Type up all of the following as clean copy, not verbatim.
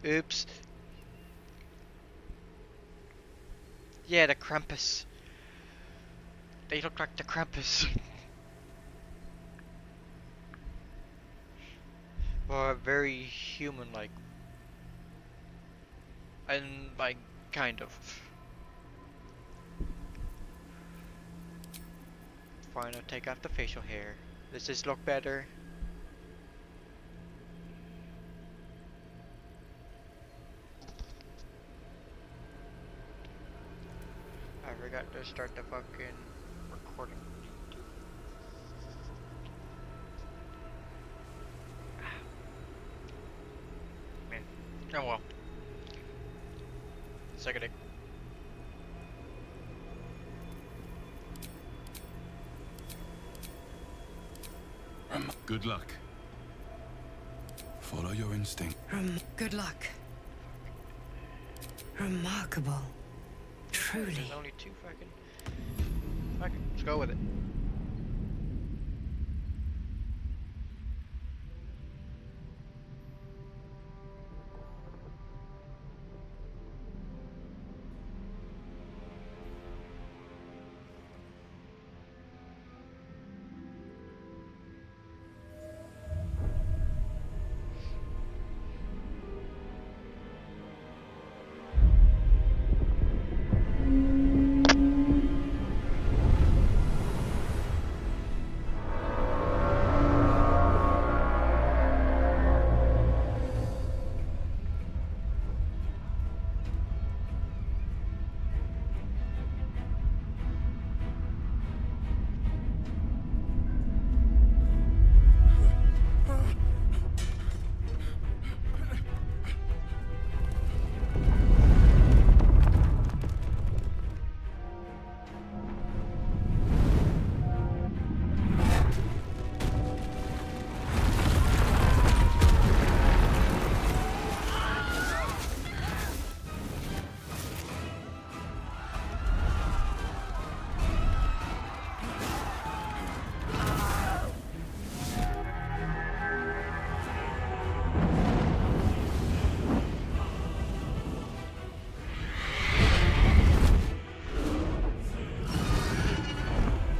Oops. Yeah, the Krampus. They look like the Krampus. Or very human-like. And, like, kind of. Fine, I'll take off the facial hair. Does this look better? I forgot to start the fucking recording. Man. Oh well. Second day. Good luck. Follow your instinct. Good luck. Remarkable. Truly. There's only two fucking. Okay, let's go with it.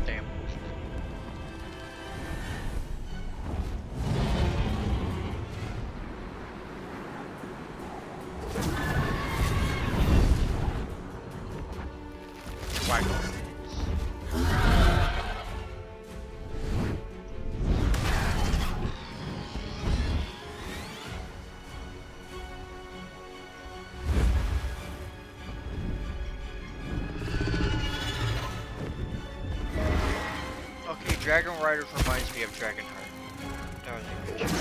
Damn. Whack. Okay, Dragon Riders reminds me of Dragonheart. That was a good show.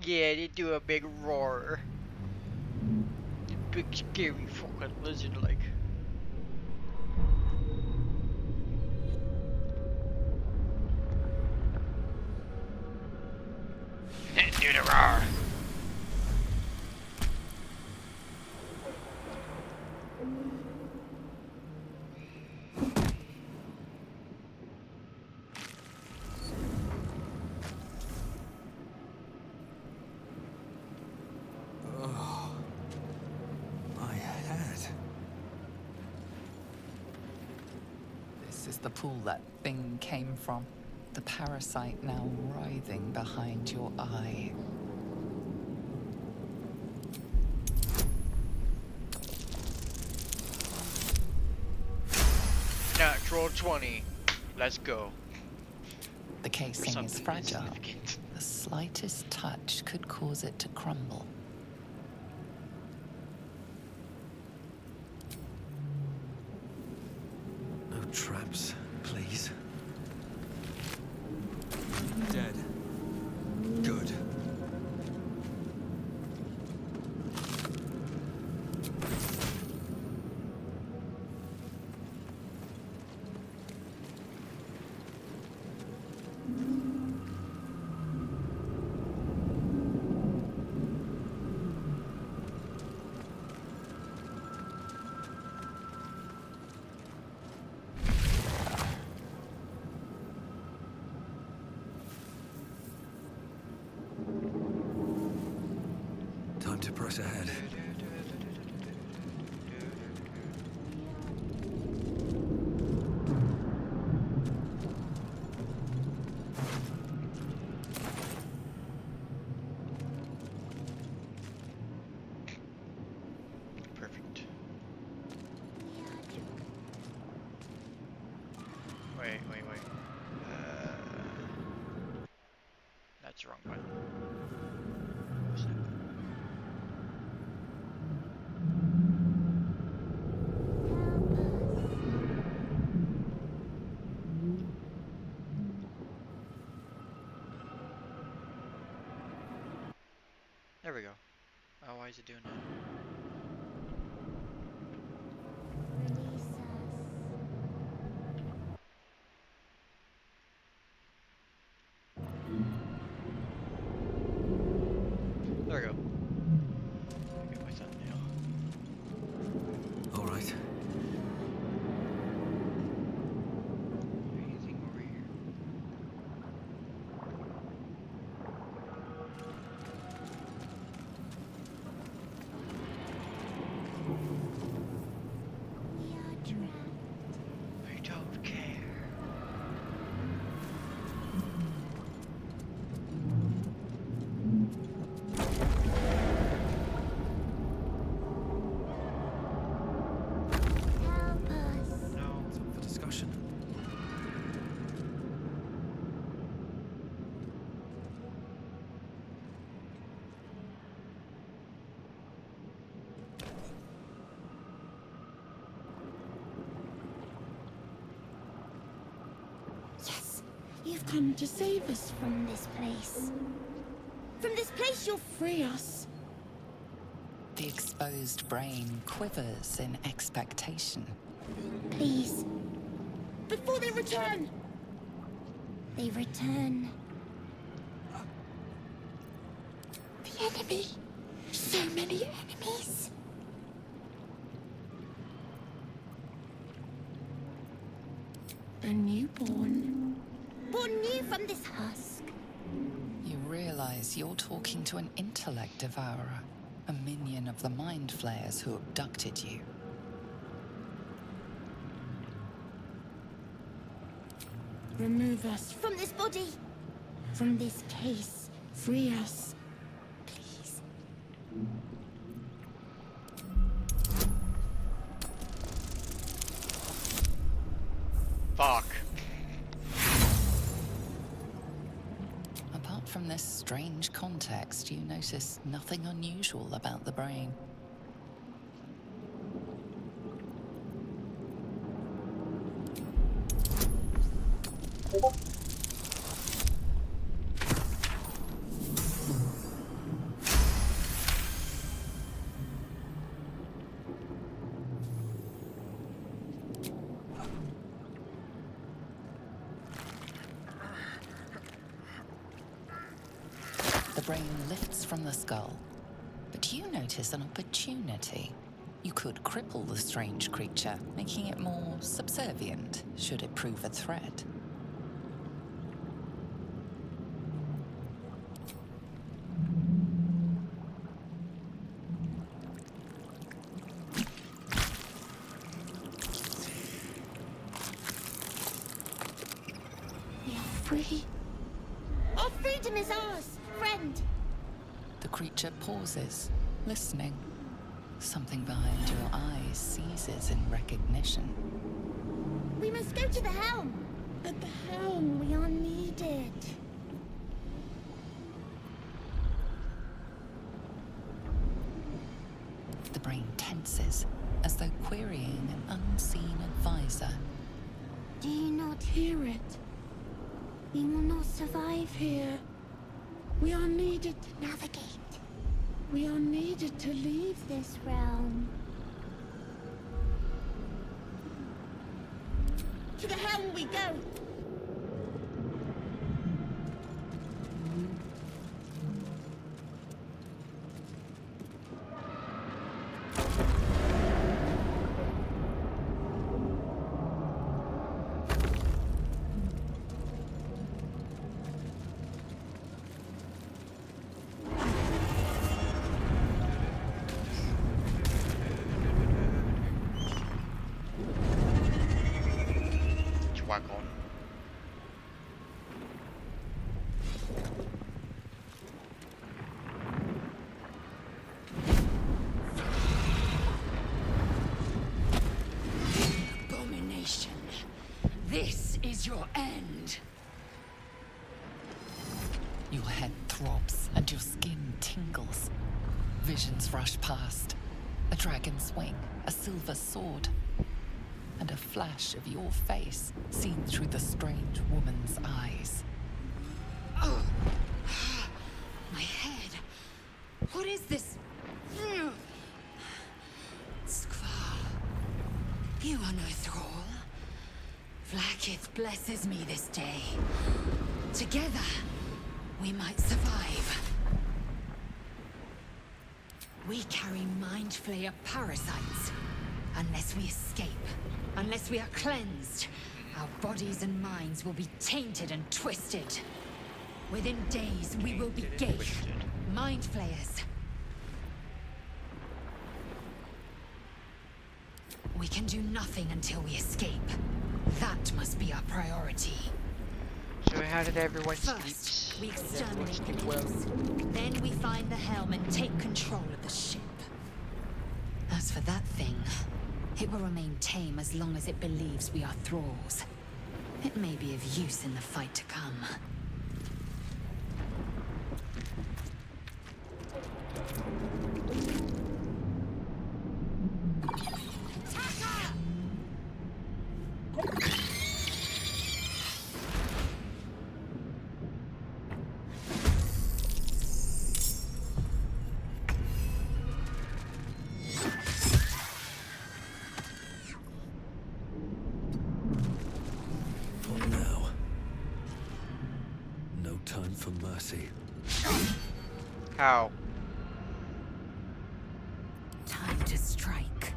Yeah, they do a big roar. Big scary fucking lizard like. Do the roar. My head. This is the pool that thing came from. The parasite now writhing behind your eye. Natural 20. Let's go. The casing is Something fragile. insignificant. The slightest touch could cause it to crumble. No traps, please. Dead. Good. Time to press ahead. Perfect. Wait. That's the wrong button. What was that? There we go. Oh, why is it doing that? There we go. Get my thumbnail. All right. Anything over here? I don't care. No. It's up for discussion. Yes, you've come to save us from this place. From this place, you'll free us. The exposed brain quivers in expectation. Please. Before they return. They return. The enemy. So many enemies. A newborn. Born new from this husk. You realize you're talking to an intellect devourer, a minion of the mind flayers who abducted you. Remove us from this body. From this case. Free us. Please. Fuck. Apart from this strange context, you notice nothing unusual about the brain. brain lifts from the skull, but you notice an opportunity. You could cripple the strange creature, making it more subservient should it prove a threat. We are free. Our freedom is ours, friend. The creature pauses, listening. Something behind your eyes seizes in recognition. We must go to the helm. At the helm, we are needed. The brain tenses, as though querying an unseen advisor. Do you not hear it? We will not survive here. We are needed to navigate. We are needed to leave this realm. To the helm we go! Whack on. Abomination. This is your end. Your head throbs and your skin tingles. Visions rush past. A dragon's wing, a silver sword, and a flash of your face seen through the strange woman's eyes. Oh. My head. What is this? Skvar. You are no thrall. Vlaakith blesses me this day. Together, we might survive. We carry mind flayer parasites. Unless we escape, unless we are cleansed, our bodies and minds will be tainted and twisted. Within days, we will be gate, mind flayers. We can do nothing until we escape. That must be our priority. So how did everyone First, sleep? we exterminate the ghosts. Then we find the helm and take control of the ship. As for that thing, it will remain tame as long as it believes we are thralls. It may be of use in the fight to come. Not now. No time for mercy. How? Time to strike.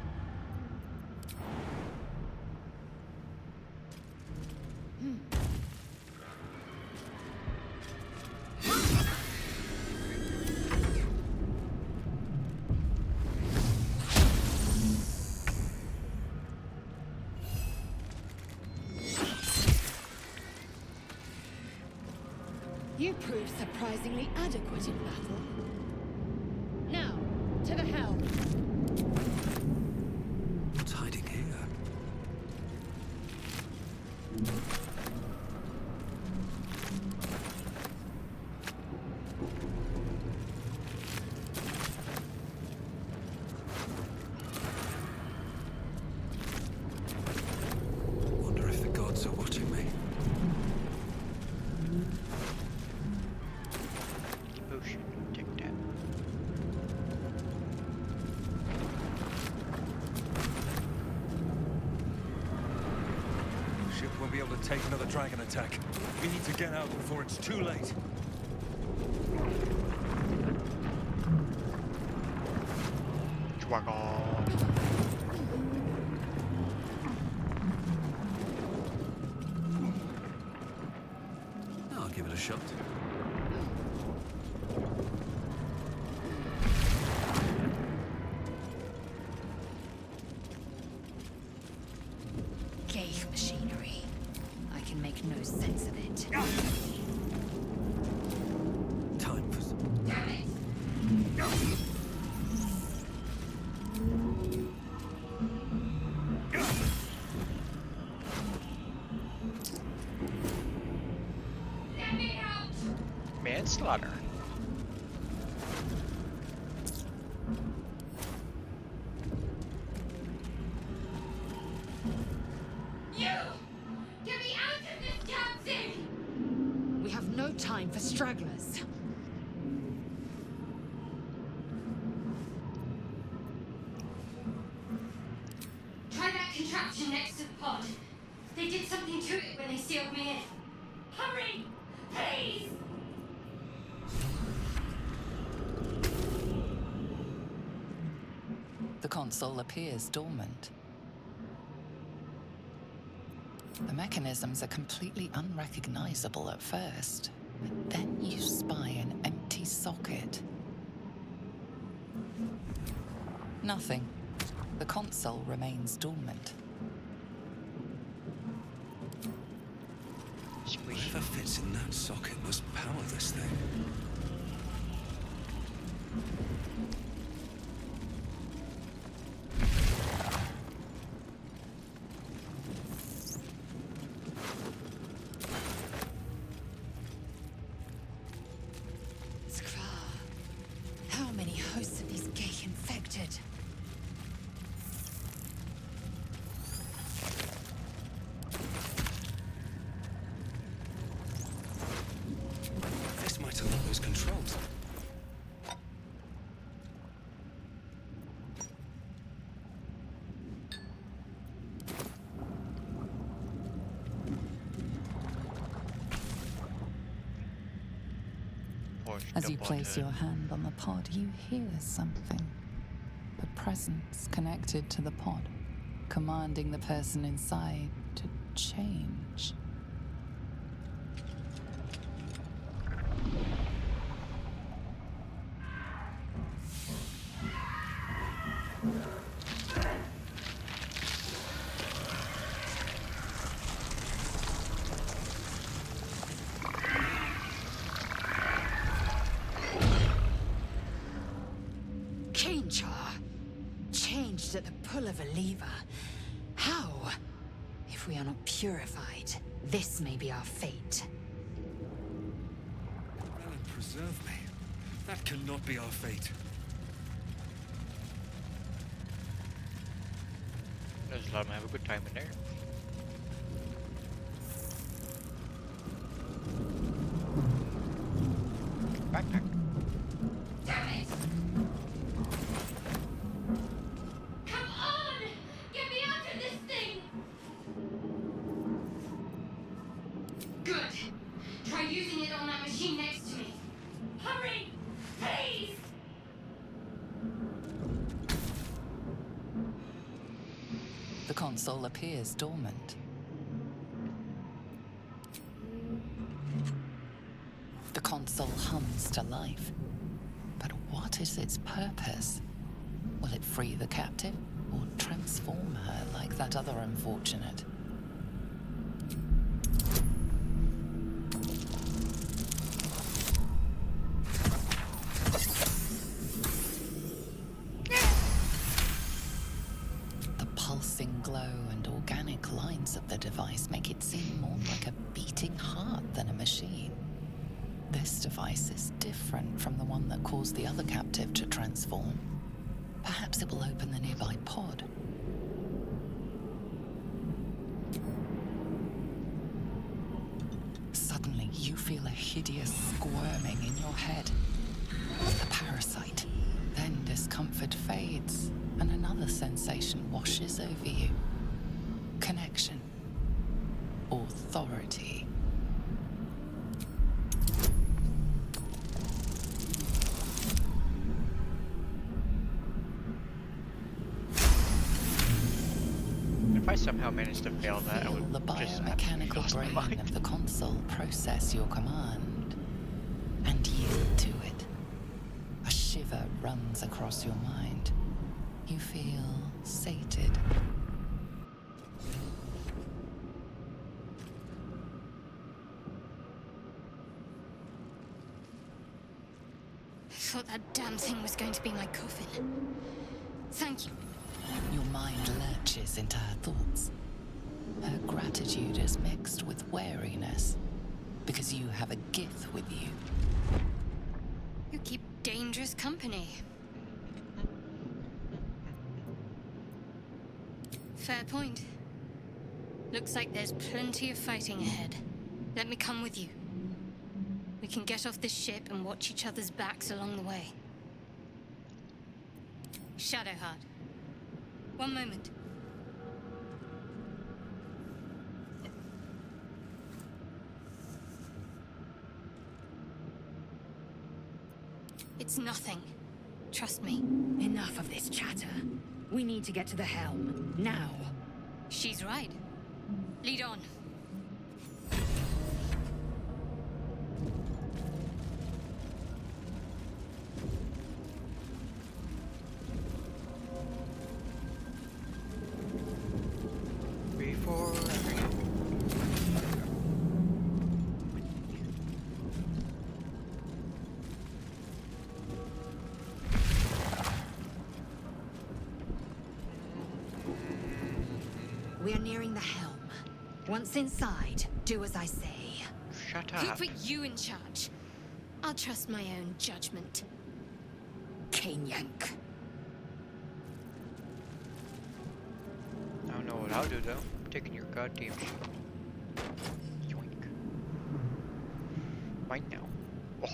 You proved surprisingly adequate in battle. Now, to the helm. What's hiding here? Wonder if the gods are watching me. Potion. Take that. Ship won't be able to take another dragon attack. We need to get out before it's too late. Swaggle. I'll give it a shot. Ghaik machinery. I can make no sense of it. Time for some... Damn it! Let me out! Manslaughter. You! Get me out of this damn thing! We have no time for stragglers. Try that contraption next to the pod. They did something to it when they sealed me in. Hurry! Please! The console appears dormant. The mechanisms are completely unrecognizable at first, but then you spy an empty socket. Nothing. The console remains dormant. Squeeze. Whatever fits in that socket must power this thing. Skra. How many hosts of these Ghaik infected? This might unlock those controls. Push As the you place button. your hand on the pod, you hear something. A presence connected to the pod, commanding the person inside to change. Cainchar. Changed at the pull of a lever. How? If we are not purified, this may be our fate. Realm preserve me. That cannot be our fate. Let's let him have a good time in there. Backpack. Damn it! Come on! Get me out of this thing! Good. Try using it on that machine next to me. Hurry! Please! The console appears dormant. The console hums to life. But what is its purpose? Will it free the captive or transform her like that other unfortunate? The pulsing glow and organic lines of the device make it seem more like a beating heart than a machine. This device is different from the one that caused the other captive to transform. Perhaps it will open the nearby pod. Suddenly, you feel a hideous squirming in your head. The parasite. Then discomfort fades, and another sensation washes over you. Connection. Authority. somehow managed to fail that, I Feel would the just biomechanical lost my brain mind. of the console process your command and yield to it. A shiver runs across your mind. You feel sated. I thought that damn thing was going to be my coffin. Thank you. Your mind lurches into her thoughts. Her gratitude is mixed with wariness, because you have a gift with you. You keep dangerous company. Fair point. Looks like there's plenty of fighting ahead. Let me come with you. We can get off this ship and watch each other's backs along the way. Shadowheart. One moment. It's nothing. Trust me. Enough of this chatter. We need to get to the helm. Now. She's right. Lead on. Before everything. We are nearing the helm. Once inside, do as I say. Shut Who up. put you in charge? I'll trust my own judgment. Cane yank. I don't know what I'll do though. I'm taking your goddamn shit. Yoink. Mine now. Oh.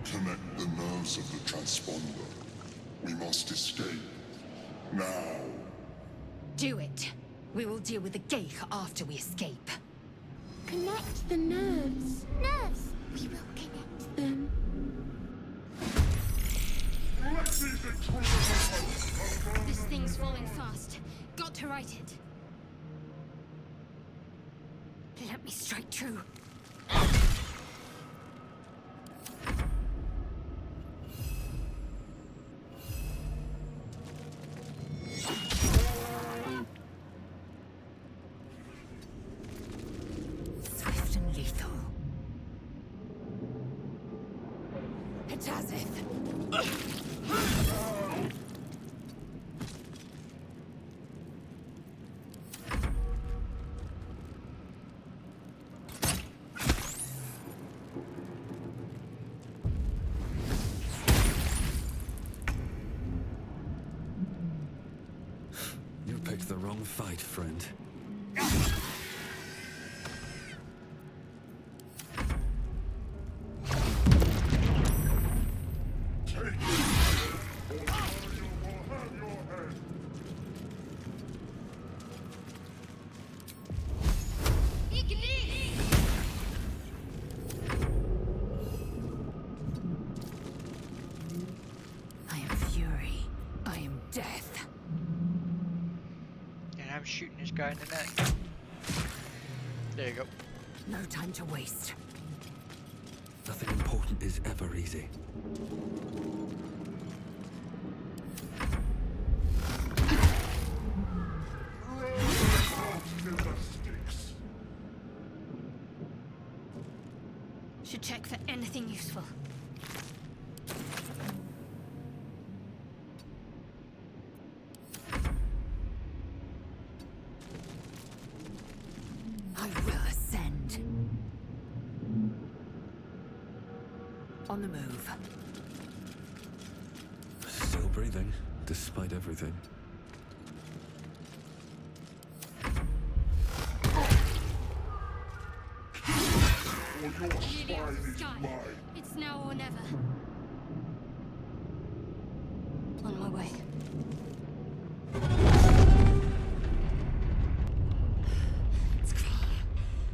Connect the nerves of the transponder. We must escape. Now. Do it. We will deal with the Geich after we escape. Connect the nerves. Nerves! We will connect them. This thing's falling fast. Got to right it. Let me strike true. Swift and lethal. Hatazith! You picked the wrong fight, friend. I am fury. I am death. And I'm shooting this guy in the neck. There you go. No time to waste. Nothing important is ever easy. Should check for anything useful. I will ascend. on the move. Still breathing, despite everything. Or your spine is Sky. mine. It's now or never. On my way.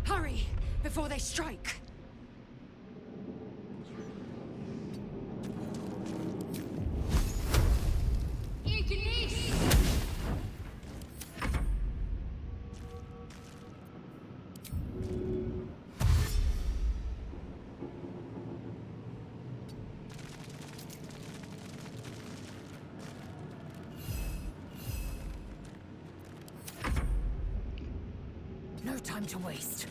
Hurry, before they strike. No time to waste.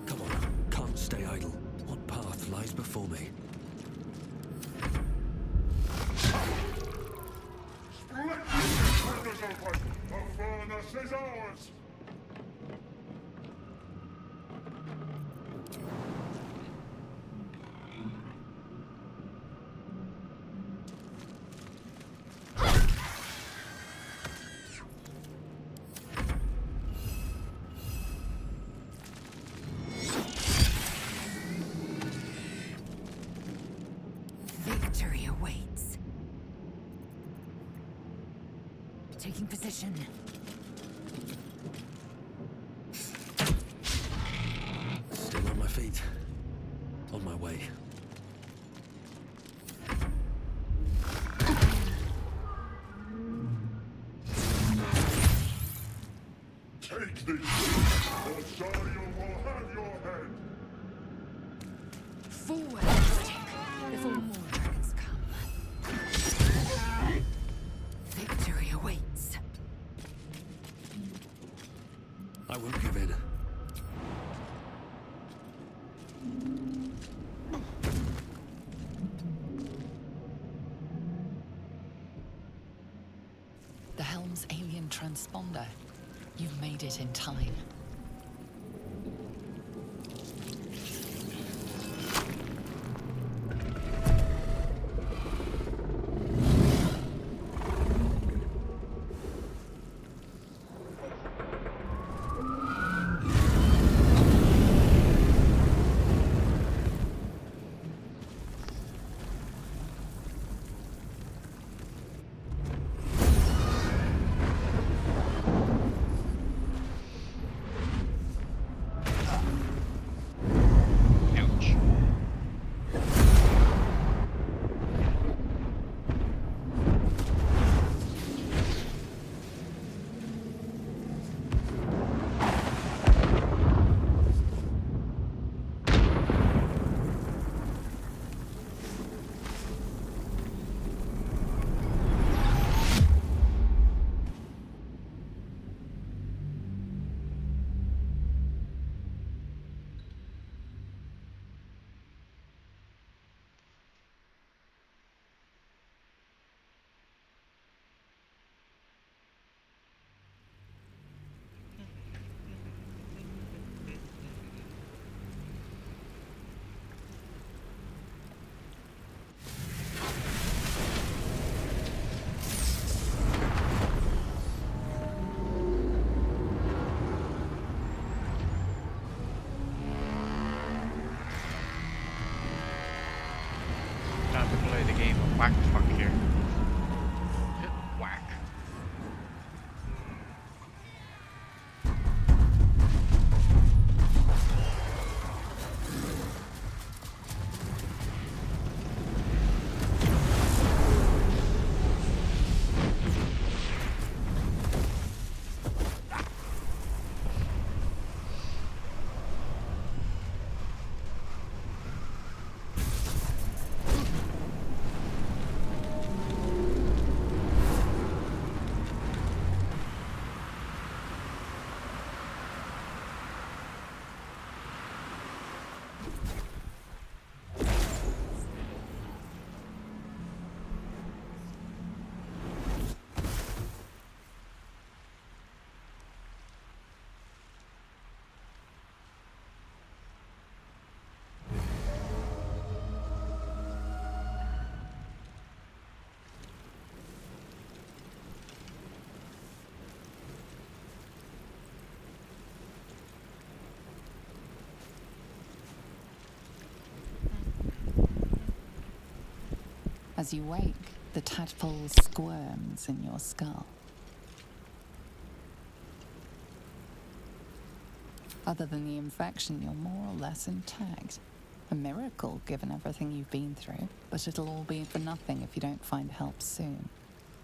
Come on, can't stay idle. What path lies before me? Windows open! The furnace is ours! Victory awaits. Taking position. Still on my feet. On my way. Take this, or Zariel will have your head! Forward, stick, before more dragons come. Victory awaits. I won't give in. The helm's alien transponder. You've made it in time. Ouch. Time to play the game of whack the fuck here. Whack. As you wake, the tadpole squirms in your skull. Other than the infection, you're more or less intact. A miracle, given everything you've been through, but it'll all be for nothing if you don't find help soon.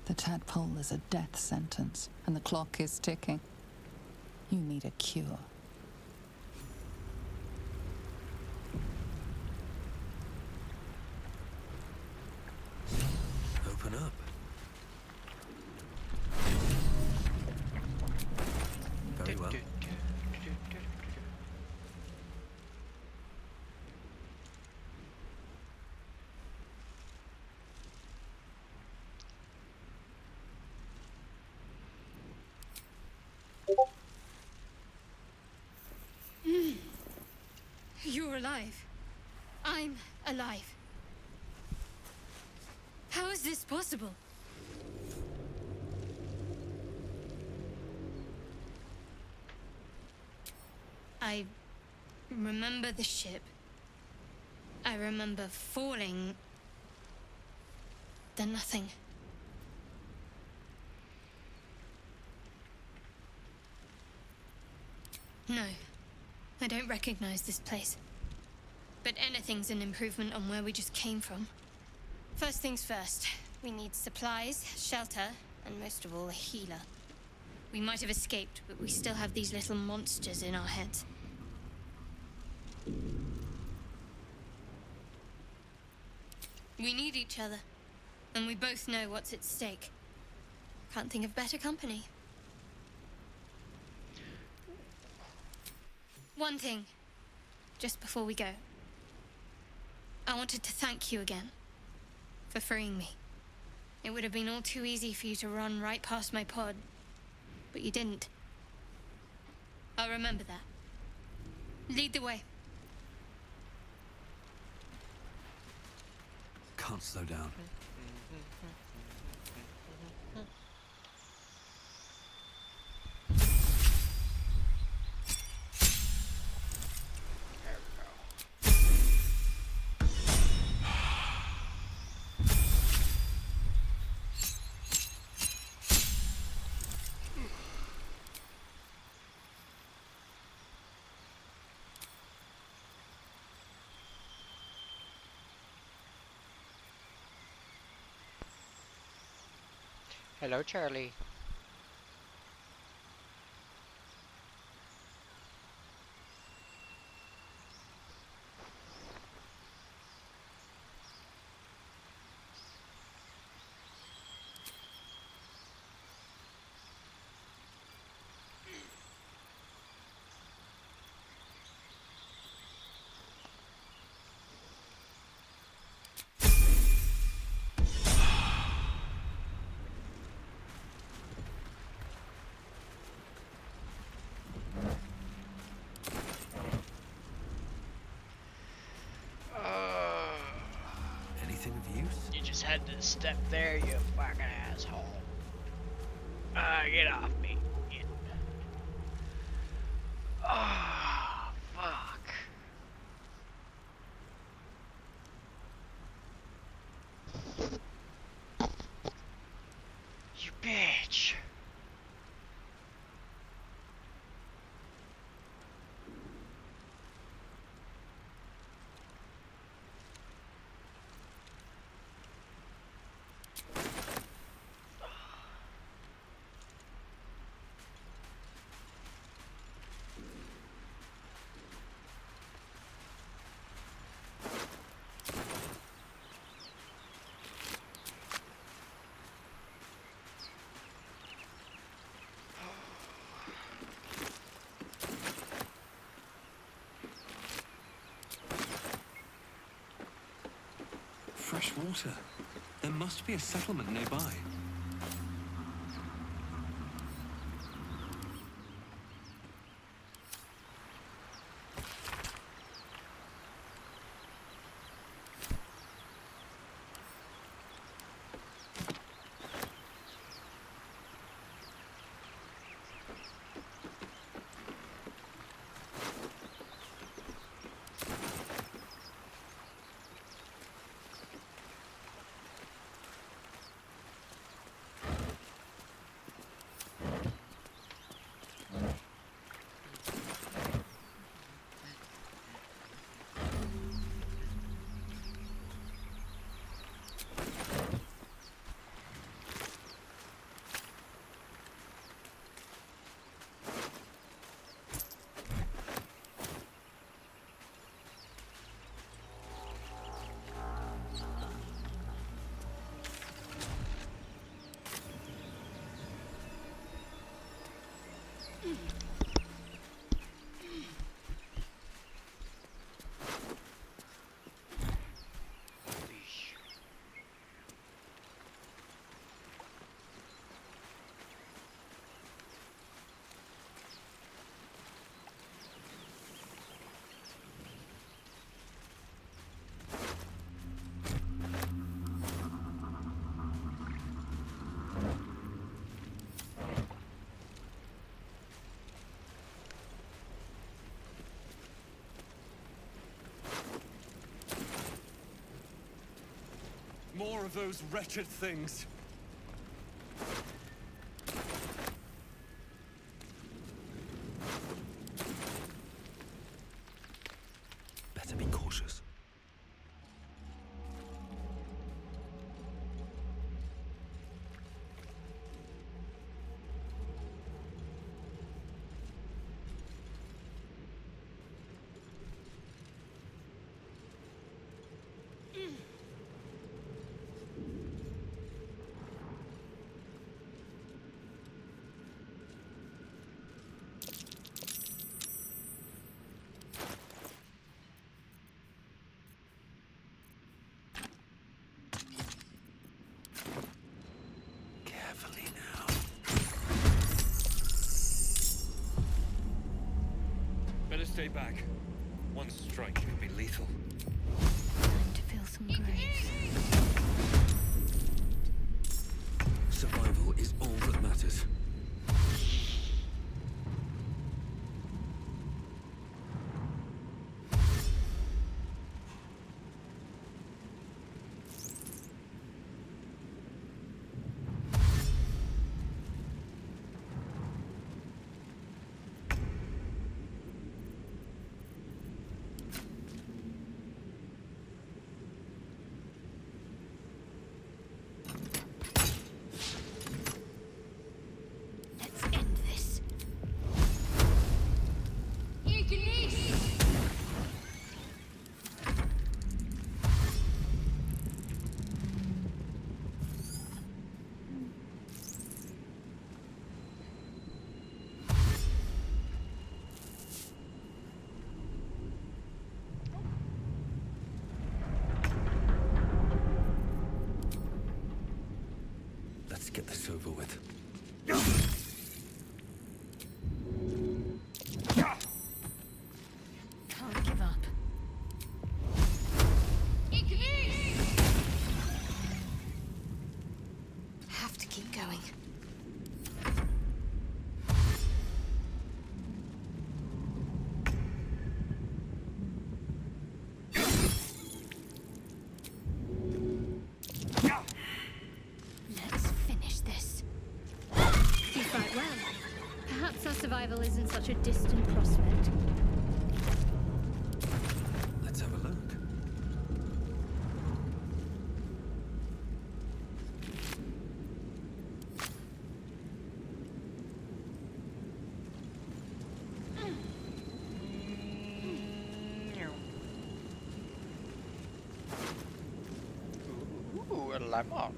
The tadpole is a death sentence, and the clock is ticking. You need a cure. Open up. Very well. You're alive. I'm alive. How is this possible? I remember the ship. I remember falling. Then nothing. No, I don't recognize this place. But anything's an improvement on where we just came from. First things first, we need supplies, shelter, and most of all, a healer. We might have escaped, but we still have these little monsters in our heads. We need each other, and we both know what's at stake. Can't think of better company. One thing, just before we go. I wanted to thank you again for freeing me. It would have been all too easy for you to run right past my pod, but you didn't. I'll remember that. Lead the way. Can't slow down. Hello, Charlie. Anything of use? You just had to step there, you fucking asshole. Get off me. Get... Oh, fuck. You bitch. Fresh water. There must be a settlement nearby. More of those wretched things. Better be cautious. Carefully now. Better stay back. One strike could be lethal. Time to fill some graves. Survival is all that matters. Let's end this. Let's get this over with. Can't give up. Have to keep going. Let's finish this. You fight well. Perhaps our survival isn't such a distant prospect. Let's have a look. Ooh, a lemon.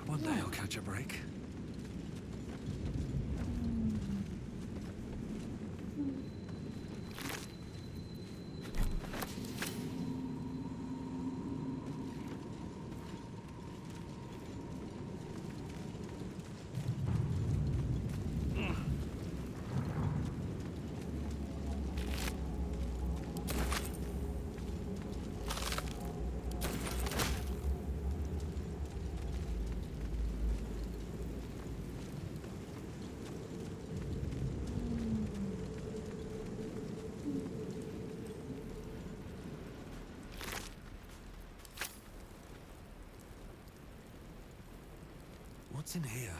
One day I'll catch a break. What's in here?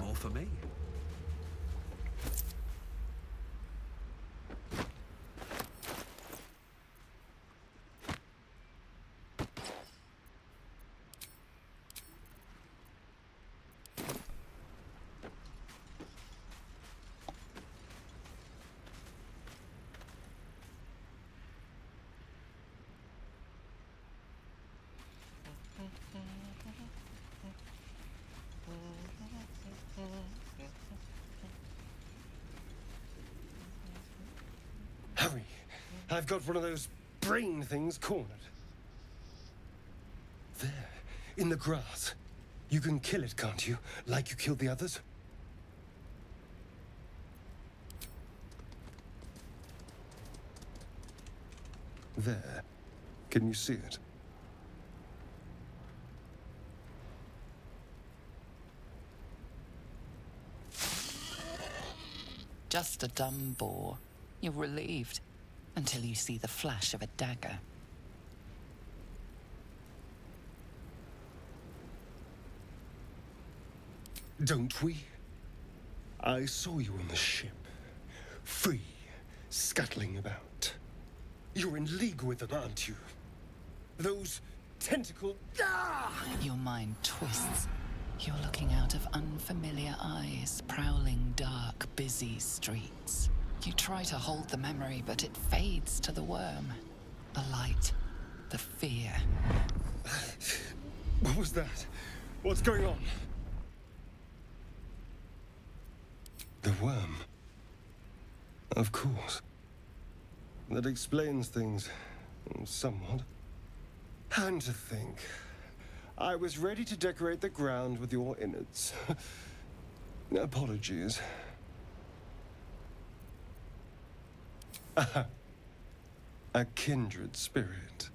More for me. Hurry! I've got one of those brain things cornered. There, in the grass. You can kill it, can't you? Like you killed the others? There. Can you see it? just a dumb boar. You're relieved until you see the flash of a dagger. Don't we? I saw you on the ship. Free, scuttling about. You're in league with them, aren't you? Those tentacle... Ah! Your mind twists. You're looking out of unfamiliar eyes, prowling dark, busy streets. You try to hold the memory, but it fades to the worm. The light, the fear. What was that? What's going on? The worm. Of course. That explains things somewhat. And to think, I was ready to decorate the ground with your innards. Apologies. A kindred spirit.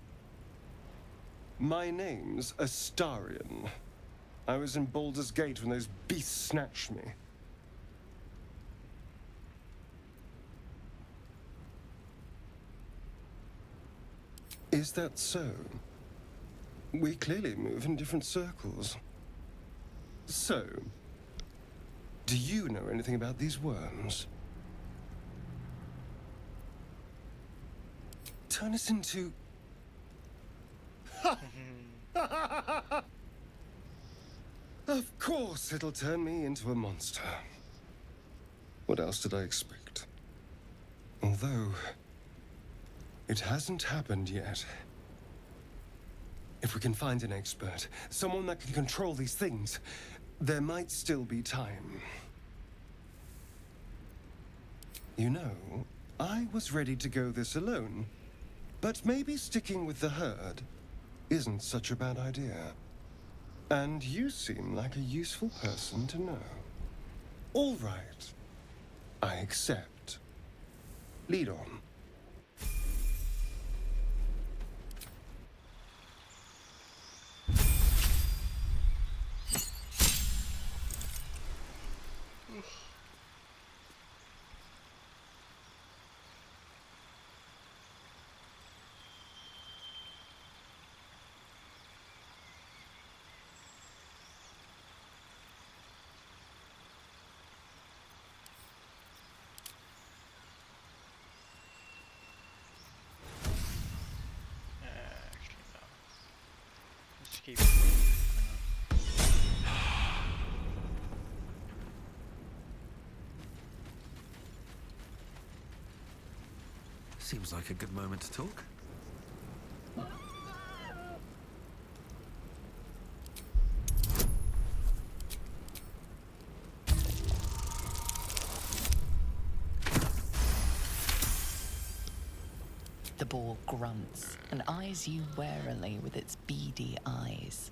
My name's Astarion. I was in Baldur's Gate when those beasts snatched me. Is that so? We clearly move in different circles. So, do you know anything about these worms? Turn us into... Of course it'll turn me into a monster. What else did I expect? Although... it hasn't happened yet. If we can find an expert, someone that can control these things, there might still be time. You know, I was ready to go this alone, but maybe sticking with the herd isn't such a bad idea. And you seem like a useful person to know. All right, I accept. Lead on. Keep. Seems like a good moment to talk. The boar grunts and eyes you warily with its beady eyes.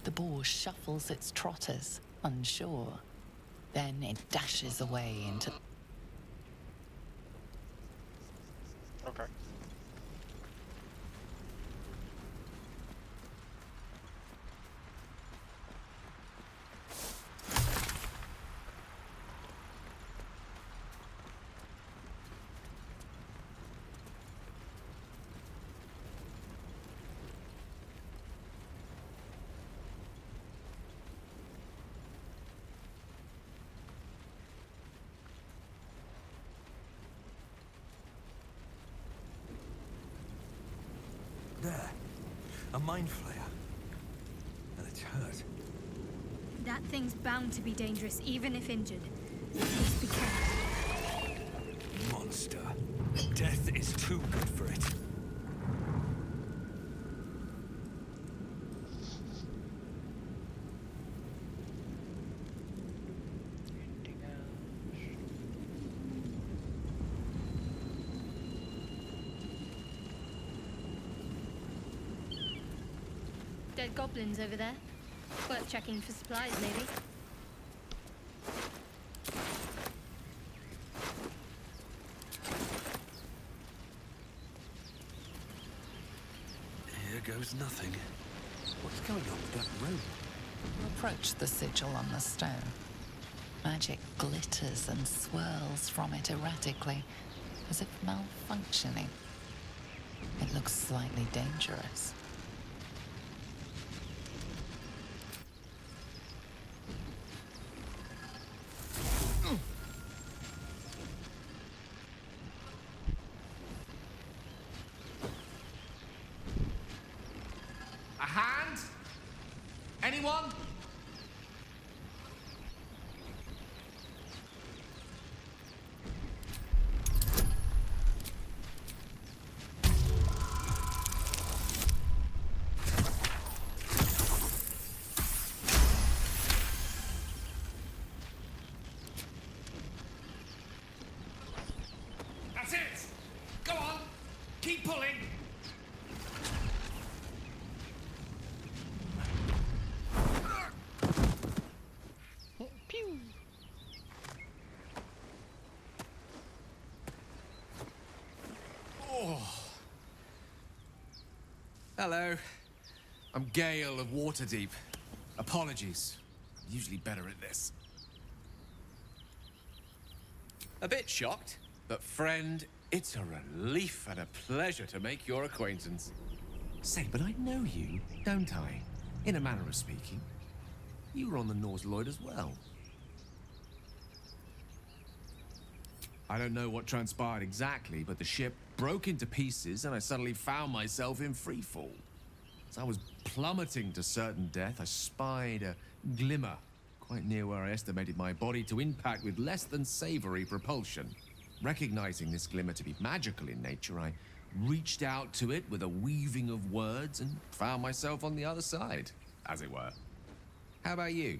The boar shuffles its trotters, unsure. Then it dashes away into... Okay. There. A mind flayer. And it's hurt. That thing's bound to be dangerous, even if injured. Just be careful. Monster. Death is too good for it. Dead goblins over there. Worth checking for supplies, maybe. Here goes nothing. What's going on with that room? Approach the sigil on the stone. Magic glitters and swirls from it erratically, as if malfunctioning. It looks slightly dangerous. A hand? Anyone? That's it! Go on! Keep pulling! Pew! Hello. I'm Gale of Waterdeep. Apologies. I'm usually better at this. A bit shocked, but friend, it's a relief and a pleasure to make your acquaintance. Say, but I know you, don't I? In a manner of speaking. You were on the Norse Lloyd as well. I don't know what transpired exactly, but the ship broke into pieces and I suddenly found myself in freefall. As I was plummeting to certain death, I spied a glimmer quite near where I estimated my body to impact with less than savory propulsion. Recognizing this glimmer to be magical in nature, I reached out to it with a weaving of words and found myself on the other side, as it were. How about you?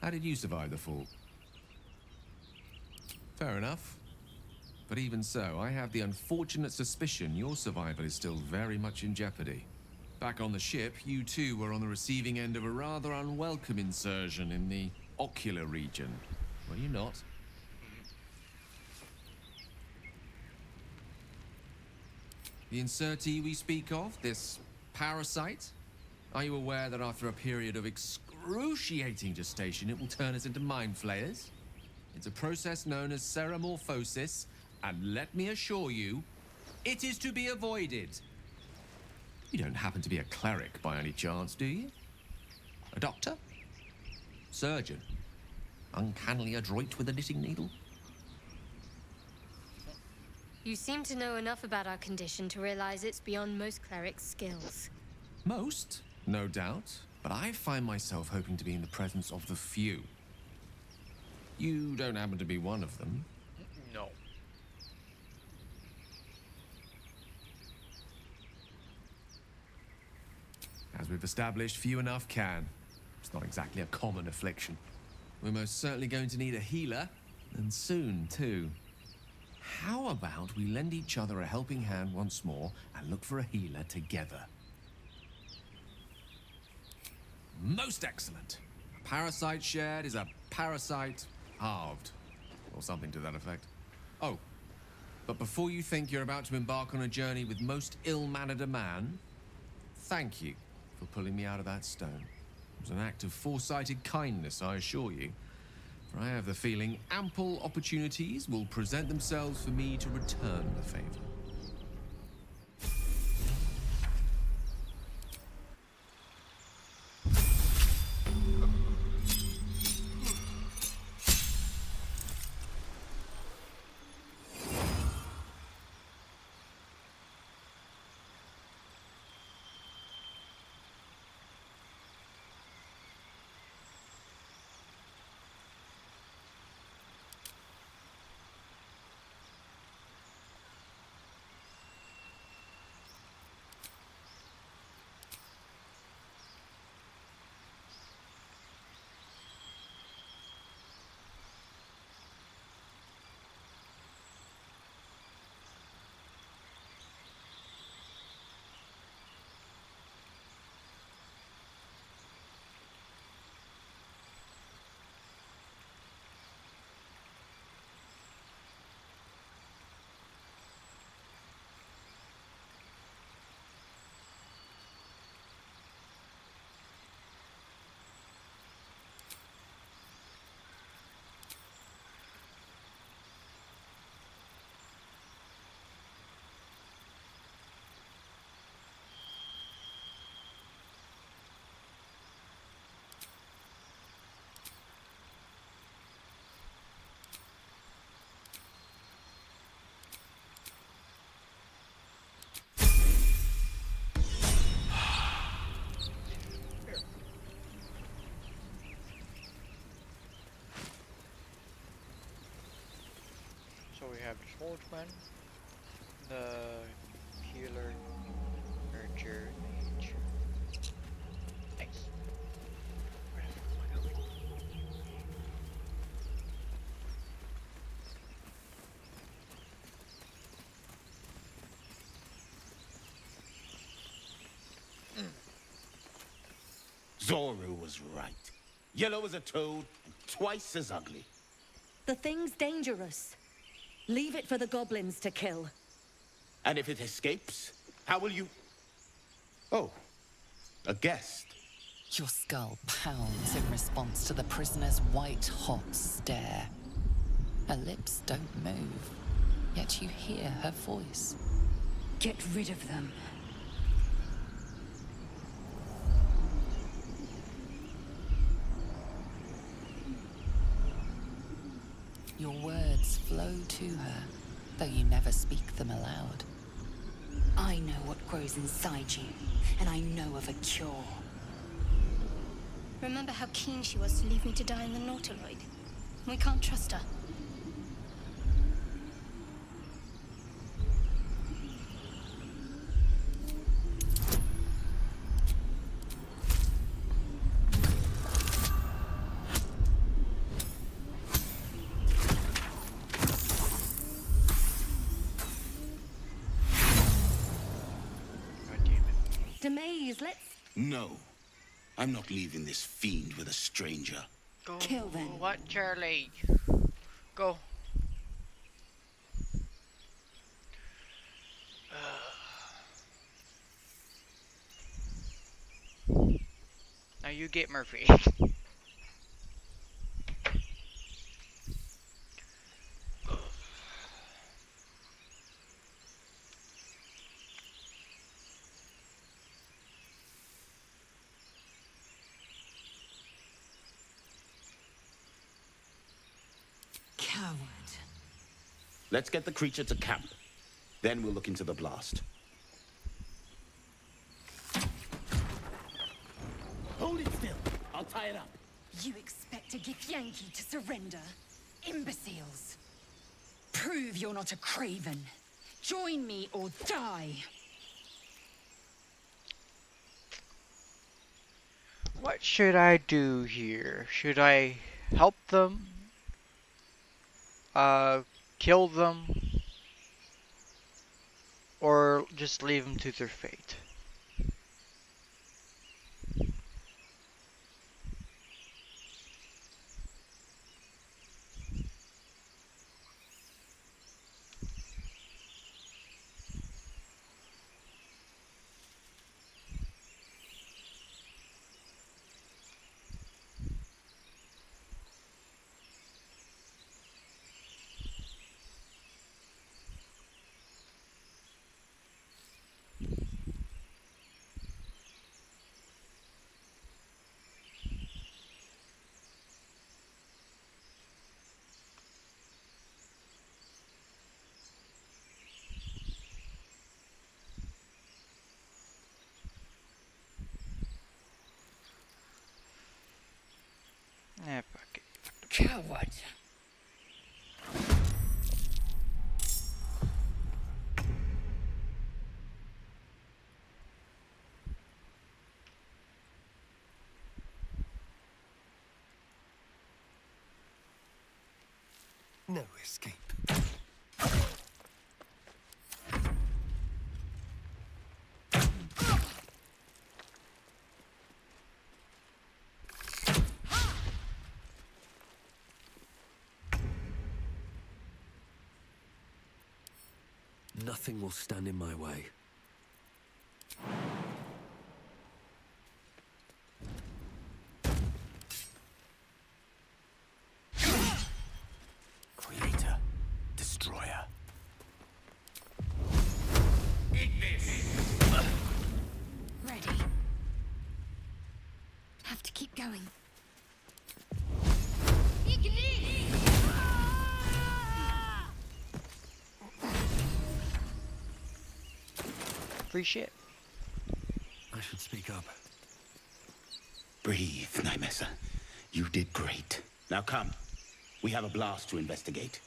How did you survive the fall? Fair enough. But even so, I have the unfortunate suspicion your survival is still very much in jeopardy. Back on the ship, you too were on the receiving end of a rather unwelcome insertion in the ocular region. Were you not? The insertee we speak of, this parasite? Are you aware that after a period of excruciating gestation, it will turn us into mind flayers? It's a process known as ceramorphosis, and let me assure you, it is to be avoided. You don't happen to be a cleric by any chance, do you? A doctor? Surgeon? Uncannily adroit with a knitting needle? You seem to know enough about our condition to realize it's beyond most clerics' skills. Most, no doubt, but I find myself hoping to be in the presence of the few. You don't happen to be one of them. No. As we've established, few enough can. It's not exactly a common affliction. We're most certainly going to need a healer, and soon, too. How about we lend each other a helping hand once more and look for a healer together? Most excellent. A parasite shared is a parasite halved, or something to that effect. Oh, but before you think you're about to embark on a journey with most ill-mannered a man, thank you for pulling me out of that stone. It was an act of foresighted kindness, I assure you. For I have the feeling ample opportunities will present themselves for me to return the favor. So we have the swordsman, the healer, nurture, mage. Nice. Where the fuck am I going? Zoru was right. Yellow as a toad and twice as ugly. The thing's dangerous. Leave it for the goblins to kill. And if it escapes, how will you... Oh, a guest. Your skull pounds in response to the prisoner's white-hot stare. Her lips don't move, yet you hear her voice. Get rid of them. Your words flow to her, though you never speak them aloud. I know what grows inside you, and I know of a cure. Remember how keen she was to leave me to die in the Nautiloid? We can't trust her. Demaze, let's... No. I'm not leaving this fiend with a stranger. Go. Kill them. What, Charlie? Go. Now you get Murphy. Coward. Let's get the creature to camp. Then we'll look into the blast. Hold it still. I'll tie it up. You expect a Githyanki to surrender? Imbeciles. Prove you're not a craven. Join me or die. What should I do here? Should I help them? Kill them? Or just leave them to their fate? Eh, fuck it. Coward. No escape. Nothing will stand in my way. Creator. Destroyer. Ready. Have to keep going. Free shit. I should speak up. Breathe, Nymessa. You did great. Now come. We have a blast to investigate.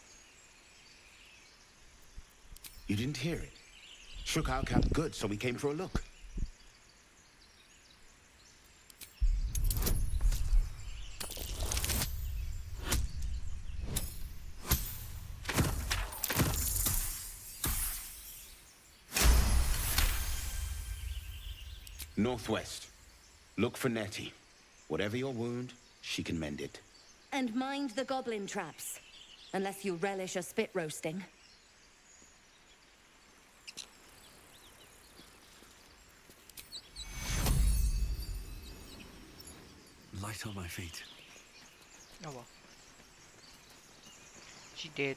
You didn't hear it? Shook our camp good, so we came for a look. Northwest. Look for Nettie. Whatever your wound, she can mend it. And mind the goblin traps. Unless you relish a spit roasting. Light on my feet. Oh well. She did.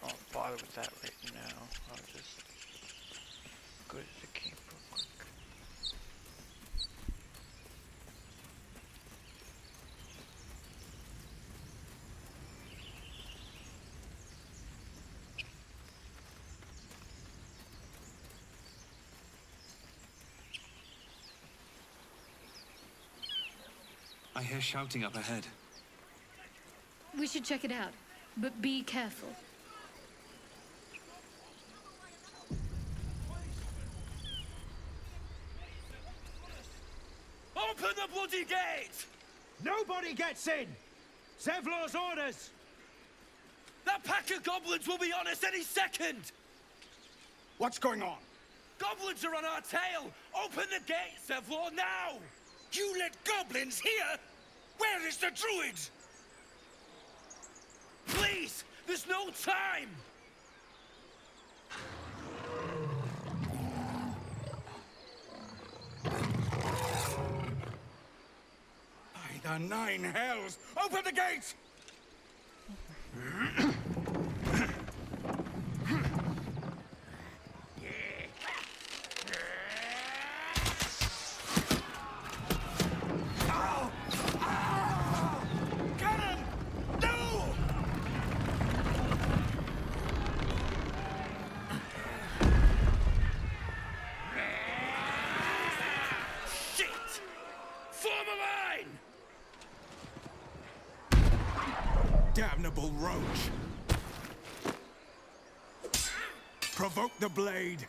I won't bother with that right now. I'll just go to the camp real quick. I hear shouting up ahead. We should check it out, but be careful. Open the bloody gate! Nobody gets in! Zevlor's orders! That pack of goblins will be on us any second! What's going on? Goblins are on our tail! Open the gate, Zevlor, now! You let goblins here? Where is the druid? Please! There's no time! By the 9 hells! Open the gate! Damnable roach! Provoke the blade!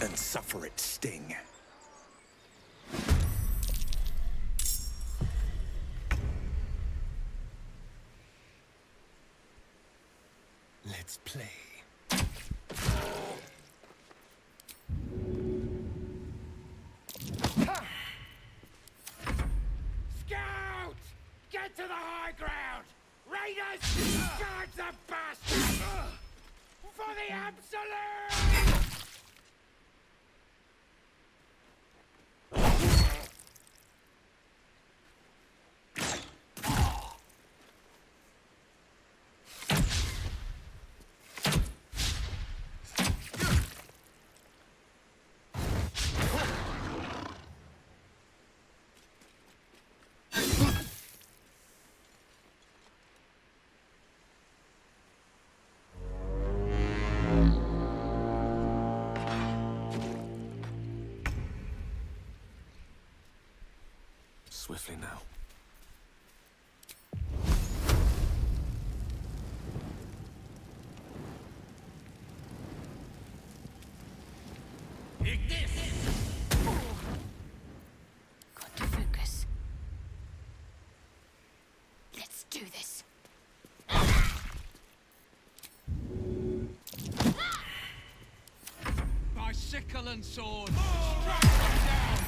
And suffer its sting. Let's play. Get to the high ground! Raiders! Guard the bastard! For the absolute! Swiftly now. Got to focus. Let's do this. By sickle and sword! Strike them down!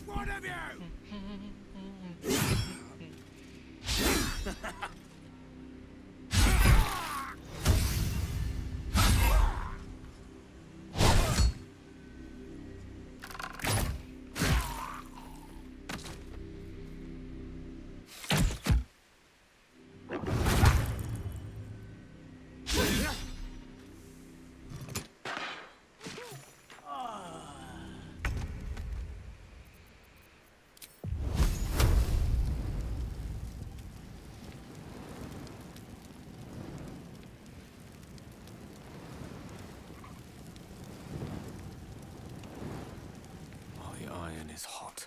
last one of you! My iron is hot.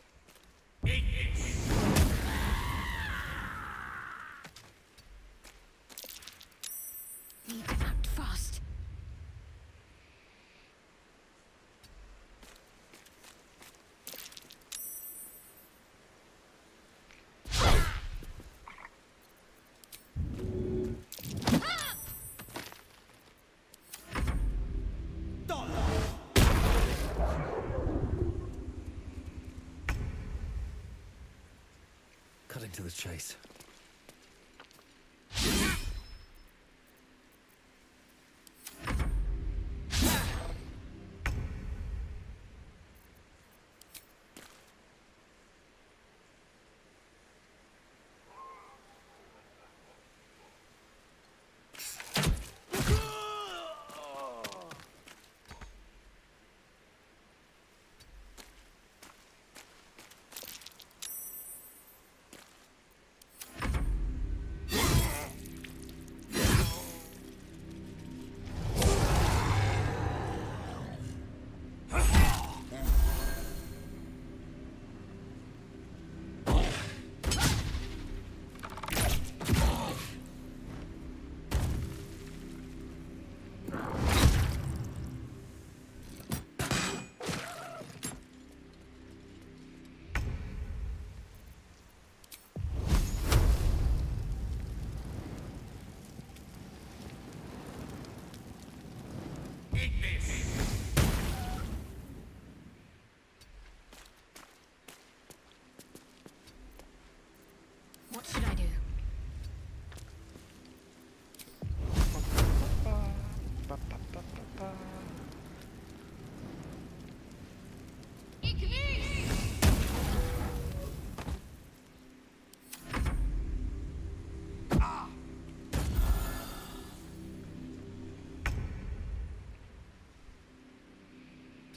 Need to act fast. Cutting to the chase. What should I do?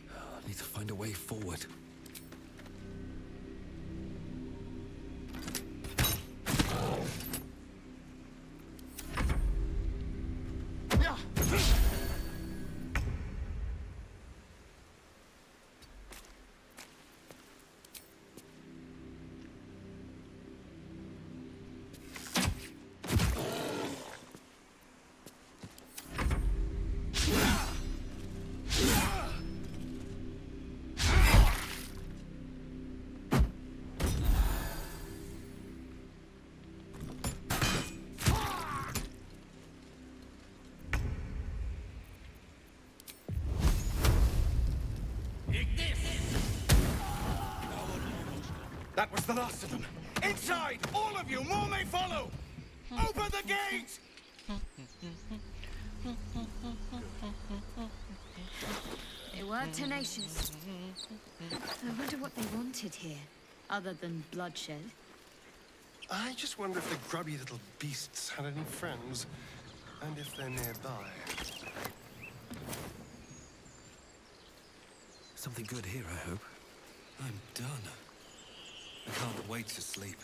I need to find a way forward. That was the last of them. Inside! All of you! More may follow! Open the gate! They were tenacious. I wonder what they wanted here, other than bloodshed. I just wonder if the grubby little beasts had any friends, and if they're nearby. Something good here, I hope. I'm done. I can't wait to sleep.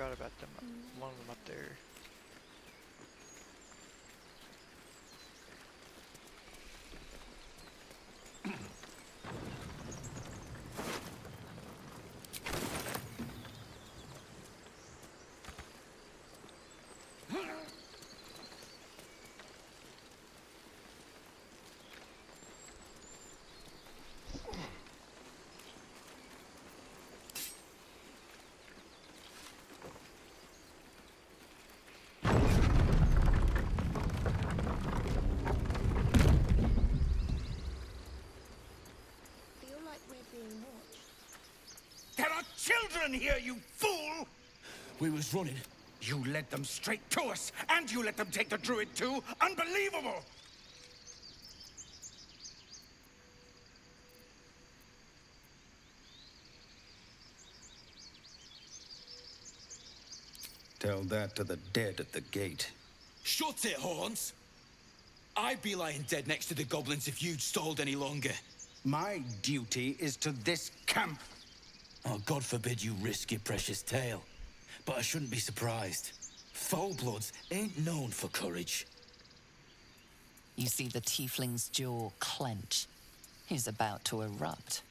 forgot about them. One of them up there. There are children here, you fool! We was running. You led them straight to us, and you let them take the druid too? Unbelievable! Tell that to the dead at the gate. Shut it, Horns! I'd be lying dead next to the goblins if you'd stalled any longer. My duty is to this camp. Oh, God forbid you risk your precious tail. But I shouldn't be surprised. Foul-bloods ain't known for courage. You see the tiefling's jaw clench. He's about to erupt.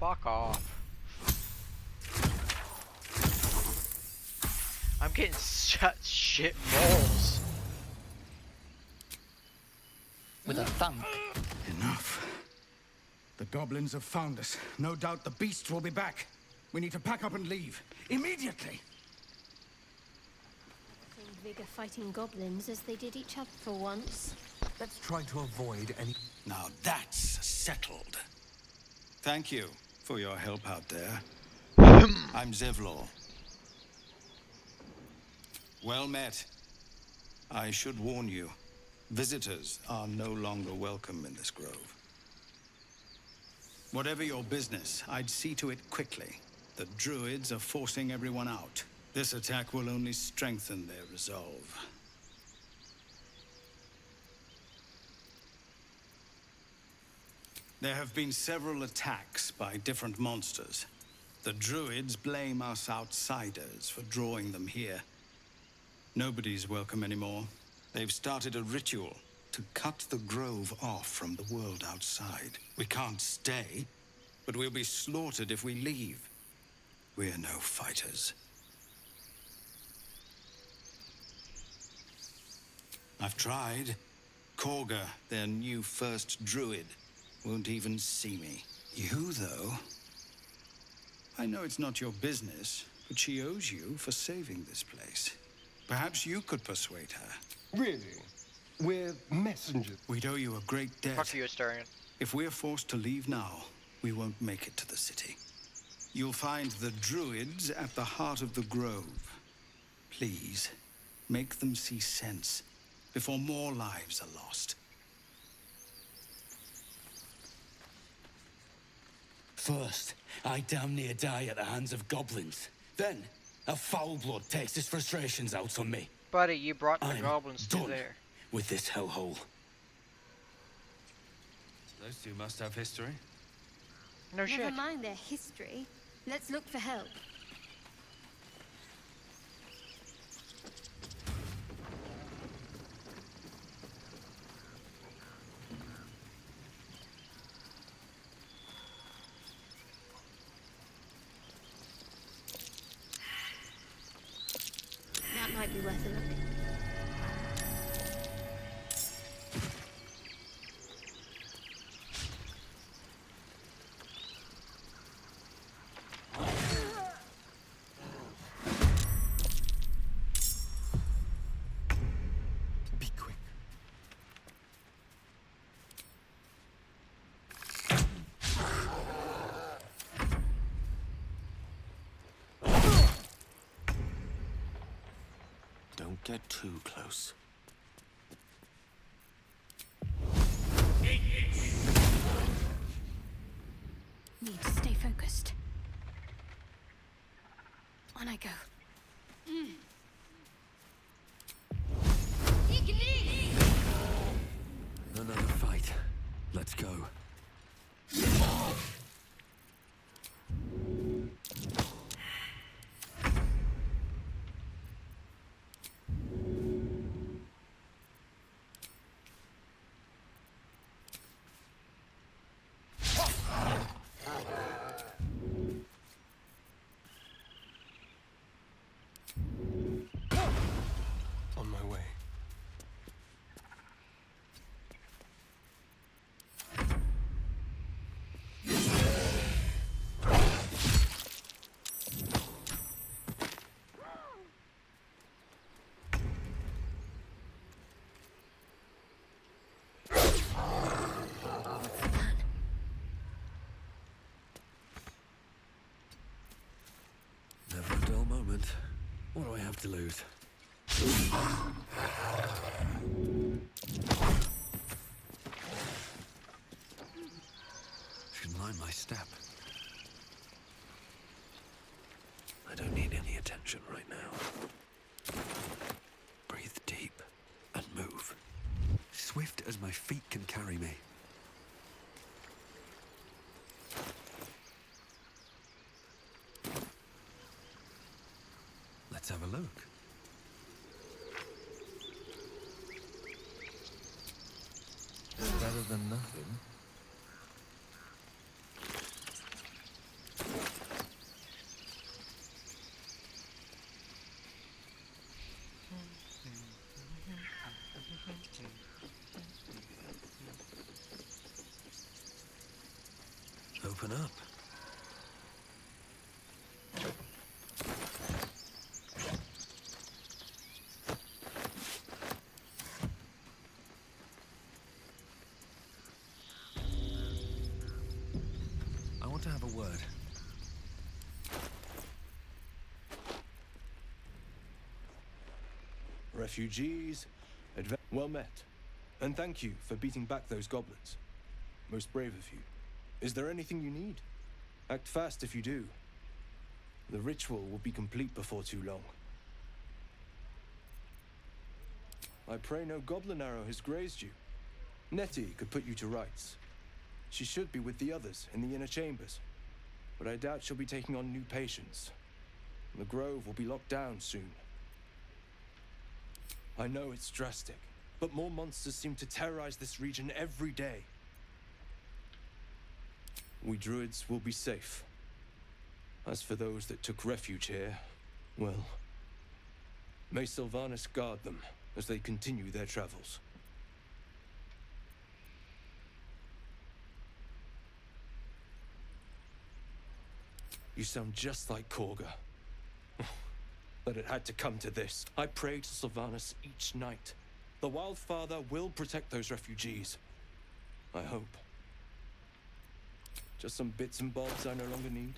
Fuck off. I'm getting shut shit balls. With a thump. Enough. The goblins have found us. No doubt the beasts will be back. We need to pack up and leave. Immediately! Same vigor fighting goblins as they did each other for once. Let's try to avoid any... Now that's settled. Thank you for your help out there. I'm Zevlor. Well met. I should warn you, visitors are no longer welcome in this grove. Whatever your business, I'd see to it quickly. The druids are forcing everyone out. This attack will only strengthen their resolve. There have been several attacks by different monsters. The druids blame us outsiders for drawing them here. Nobody's welcome anymore. They've started a ritual to cut the grove off from the world outside. We can't stay, but we'll be slaughtered if we leave. We're no fighters. I've tried. Korga, their new first druid, won't even see me. You, though? I know it's not your business, but she owes you for saving this place. Perhaps you could persuade her. Really? We're messengers. We'd owe you a great debt. Fuck you, Astarion. If we're forced to leave now, we won't make it to the city. You'll find the druids at the heart of the grove. Please, make them see sense before more lives are lost. First, I damn near die at the hands of goblins. Then, a foul blood takes his frustrations out on me. Buddy, you brought the I'm goblins to done there. with this hellhole. Those two must have history. No shit. Never mind their history. Let's look for help. That might be worth a look. Be quick. Don't get too close. Need to stay focused. On I go. Let's go. On my way. Never a dull moment. What do I have to lose? Should mind my step. I don't need any attention right now. Breathe deep and move. Swift as my feet can carry me. Let's have a look. Better than nothing. Open up. I want to have a word. Refugees, well met. And thank you for beating back those goblins. Most brave of you. Is there anything you need? Act fast if you do. The ritual will be complete before too long. I pray no goblin arrow has grazed you. Nettie could put you to rights. She should be with the others in the inner chambers, but I doubt she'll be taking on new patients. The grove will be locked down soon. I know it's drastic, but more monsters seem to terrorize this region every day. We druids will be safe. As for those that took refuge here, well, may Sylvanas guard them as they continue their travels. You sound just like Korga. But it had to come to this. I pray to Sylvanas each night. The Wildfather will protect those refugees. I hope. Just some bits and bobs I no longer need.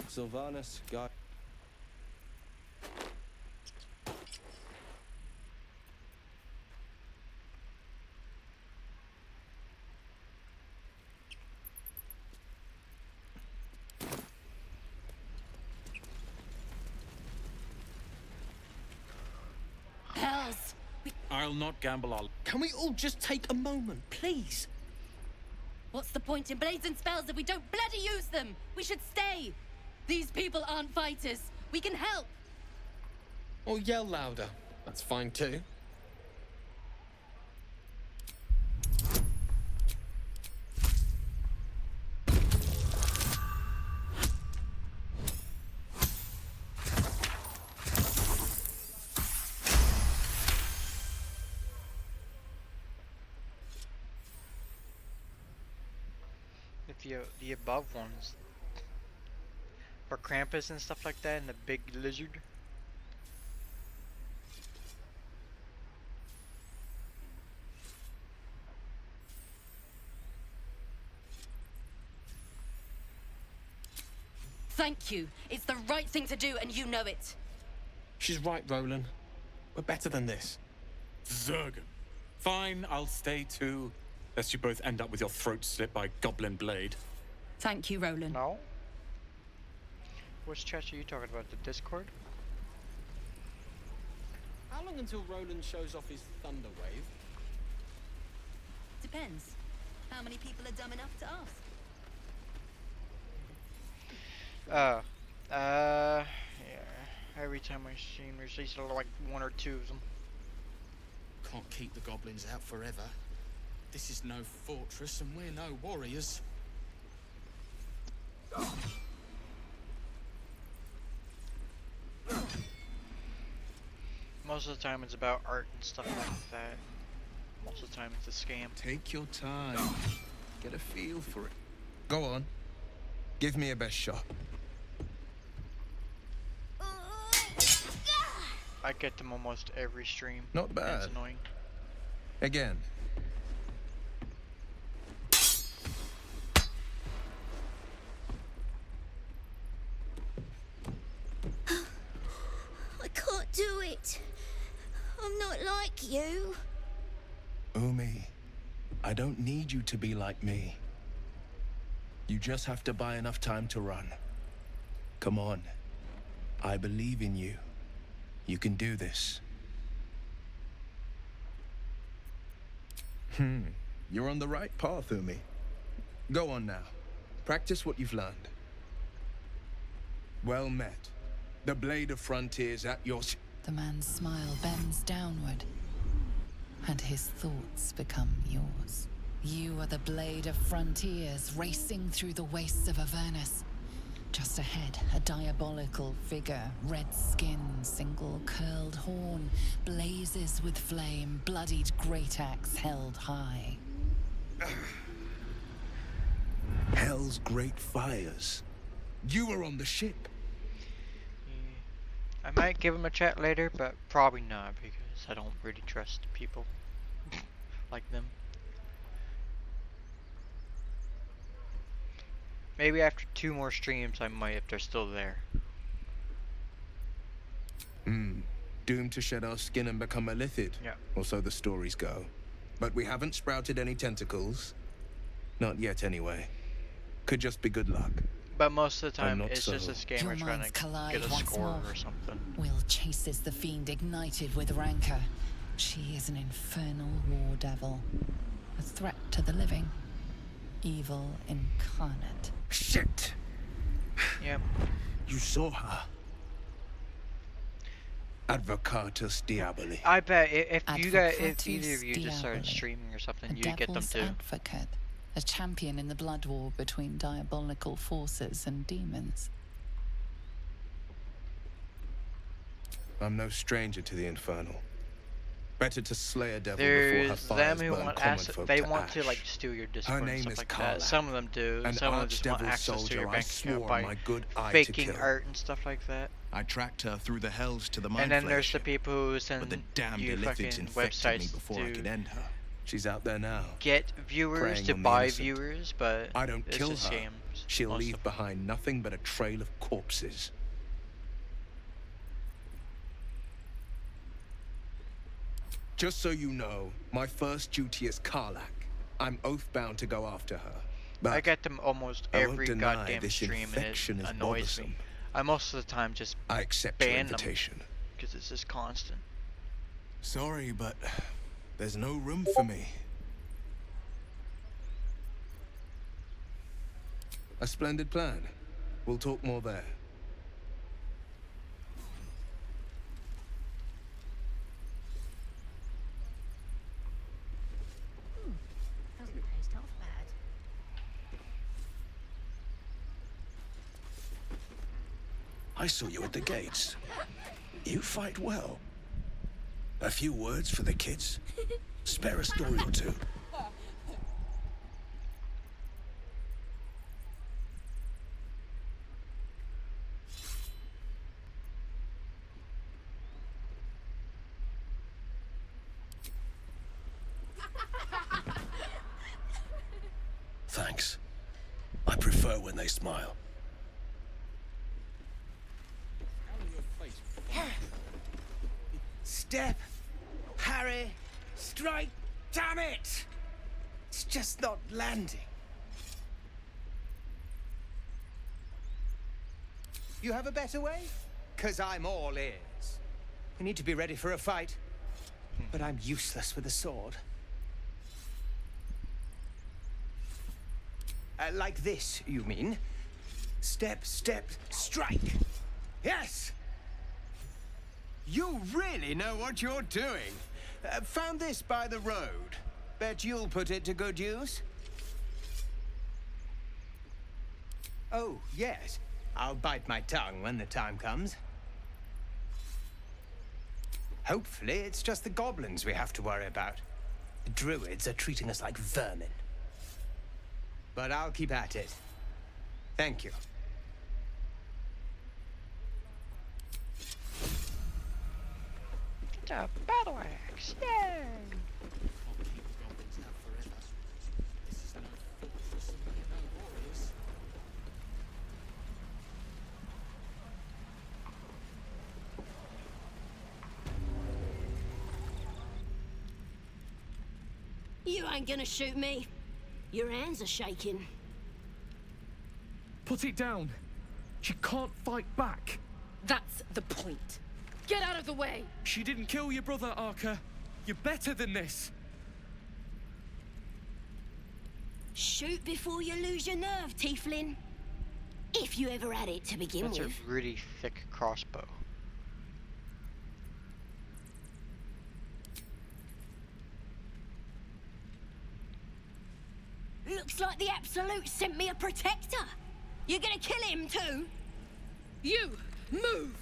Sylvanas, guide. I'll not gamble our... Can we all just take a moment, please? What's the point in blades and spells if we don't bloody use them? We should stay. These people aren't fighters. We can help. Or yell louder. That's fine too. The above ones for Krampus and stuff like that, and the big lizard. Thank you. It's the right thing to do, and you know it. She's right, Roland. We're better than this. Zergan. Fine, I'll stay too. Lest you both end up with your throats slit by Goblin Blade. Thank you, Roland. No? Which chat are you talking about? The Discord? How long until Roland shows off his thunder wave? Depends. How many people are dumb enough to ask? Yeah. Every time I stream, there's at least like one or two of them. Can't keep the goblins out forever. This is no fortress, and we're no warriors. Most of the time it's about art and stuff like that. Most of the time it's a scam. Take your time. Get a feel for it. Go on. Give me a best shot. I get them almost every stream. Not bad. It's annoying. Again. I can't do it. I'm not like you. Umi, I don't need you to be like me. You just have to buy enough time to run. Come on. I believe in you. You can do this. You're on the right path, Umi. Go on now. Practice what you've learned. Well met. The blade of frontiers at your... The man's smile bends downward, and his thoughts become yours. You are the blade of frontiers racing through the wastes of Avernus. Just ahead, a diabolical figure, red skin, single curled horn, blazes with flame, bloodied great axe held high. Hell's great fires. You were on the ship. I might give him a chat later, but probably not, because I don't really trust people like them. Maybe after 2 more streams I might, if they're still there. Doomed to shed our skin and become a lithid. Yeah. Or so the stories go. But we haven't sprouted any tentacles. Not yet, anyway. Could just be good luck. But most of the time, not it's so. just a scammer Your trying minds to collide get a once score more. or something. Will chases the fiend ignited with rancor. She is an infernal war devil. A threat to the living. Evil incarnate. Shit! Yep. You saw her. Advocatus Diaboli. I bet if you guys, if Advocatus either of you just started Diaboli. streaming or something, A you'd get them devil's too. advocate. A champion in the blood war between diabolical forces and demons. I'm no stranger to the infernal. Better to slay a devil before her There's fires them who burn want common acid, folk they to want to ash. like steal your Discord Her and name stuff is like Karlach, that. Some of them do. an Some of them just want archdevil access to soldier your I bank swore account on by my good eye to faking kill. art and stuff like that. I tracked her through the hells to the And then Mindflayer there's the ship, people who but send the damned you fucking Illithids infected me websites before I could to end her. She's out there now. get viewers preying to on the buy innocent. viewers, but I don't it's kill her. just scams. She'll most leave of behind nothing but a trail of corpses. Just so you know, my first duty is Karlach. I'm oath-bound to go after her. But I get them almost I won't every deny goddamn this stream, and infection it is annoys bothersome. me. I most of the time just I accept your ban them invitation. because it's just constant. Sorry, but There's no room for me. A splendid plan. We'll talk more there. Doesn't taste half bad. I saw you at the gates. You fight well. A few words for the kids? Spare a story or two. Thanks. I prefer when they smile. Step, Harry, strike, damn it! It's just not landing. You have a better way? 'Cause I'm all ears. We need to be ready for a fight. But I'm useless with a sword. Like this, you mean? Step, step, strike. Yes! You really know what you're doing. Found this by the road. Bet you'll put it to good use. Oh, yes. I'll bite my tongue when the time comes. Hopefully, it's just the goblins we have to worry about. The druids are treating us like vermin. But I'll keep at it. Thank you. It's a battle axe. Yay! You ain't gonna shoot me. Your hands are shaking. Put it down. She can't fight back. That's the point. Get out of the way! She didn't kill your brother, Arca. You're better than this. Shoot before you lose your nerve, Tiefling. If you ever had it to begin That's with. a really thick crossbow. Looks like the Absolute sent me a protector. You're gonna kill him too? You! Move!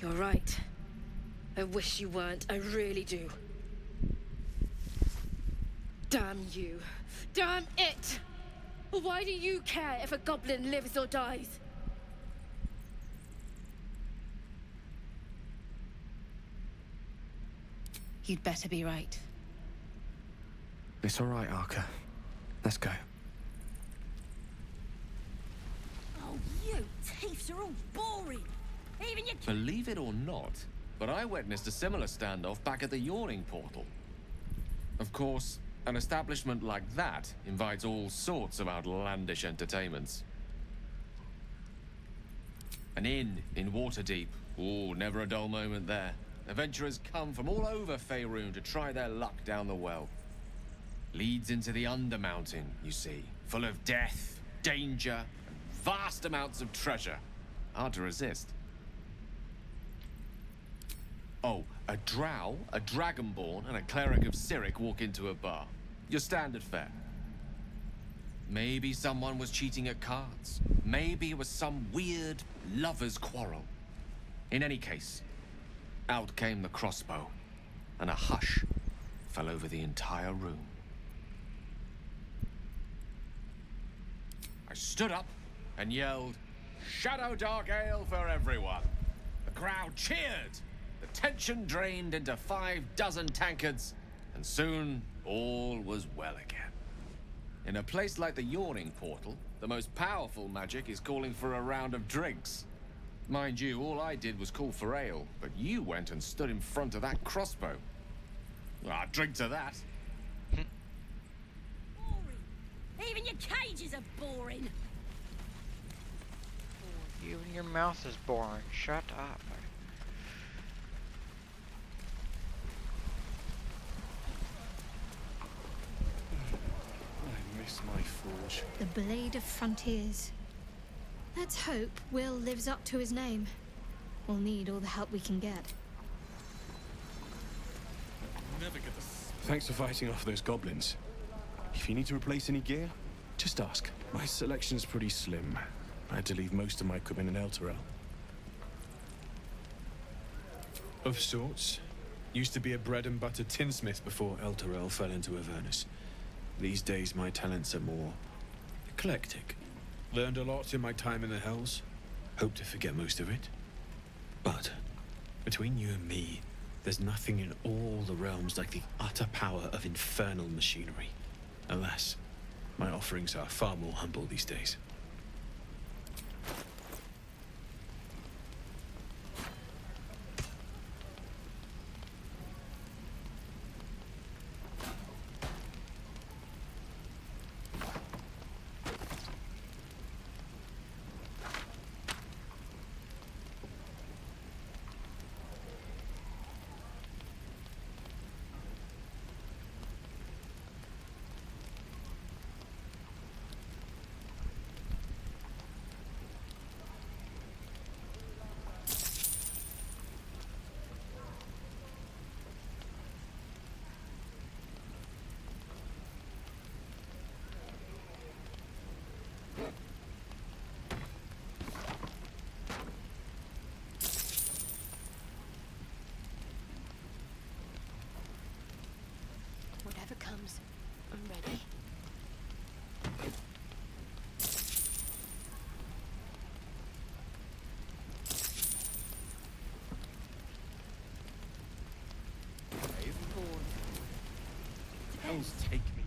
You're right. I wish you weren't. I really do. Damn you. Damn it! Why do you care if a goblin lives or dies? You'd better be right. It's all right, Arca. Let's go. Oh, you thieves are all boring. Even your Believe it or not, but I witnessed a similar standoff back at the Yawning Portal. Of course, an establishment like that invites all sorts of outlandish entertainments. An inn in Waterdeep. Ooh, never a dull moment there. Adventurers come from all over Faerun to try their luck down the well. Leads into the Undermountain, you see, full of death, danger, and vast amounts of treasure. Hard to resist. Oh, a drow, a dragonborn, and a cleric of Cyric walk into a bar. Your standard fare. Maybe someone was cheating at cards. Maybe it was some weird lover's quarrel. In any case, out came the crossbow, and a hush fell over the entire room. I stood up and yelled, "Shadow Dark Ale for everyone!" The crowd cheered. The tension drained into 6 tankards, and soon all was well again. In a place like the Yawning Portal, the most powerful magic is calling for a round of drinks. Mind you, all I did was call for ale, but you went and stood in front of that crossbow. Well, I'll drink to that. Even your cages are boring. Even your mouth is boring. Shut up. I miss my forge. The Blade of Frontiers. Let's hope Will lives up to his name. We'll need all the help we can get. Never get the... Thanks for fighting off those goblins. If you need to replace any gear, just ask. My selection's pretty slim. I had to leave most of my equipment in Elturel. Of sorts. Used to be a bread and butter tinsmith before Elturel fell into Avernus. These days my talents are more eclectic. Learned a lot in my time in the Hells. Hope to forget most of it. But between you and me, there's nothing in all the realms like the utter power of infernal machinery. Alas, my offerings are far more humble these days. Whatever comes, I'm ready. Hells take me.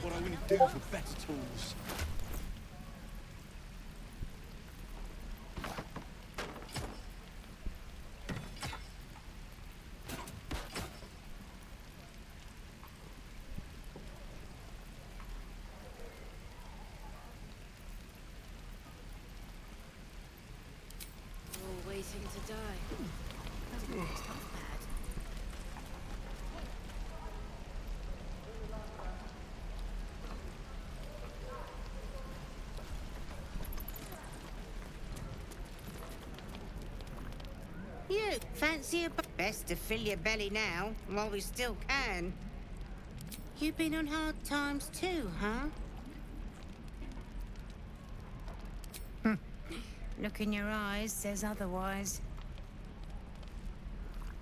What I wouldn't do for better tools. All waiting to die. That's not bad. You fancy a best to fill your belly now, while we still can. You've been on hard times too, huh? Look in your eyes says otherwise.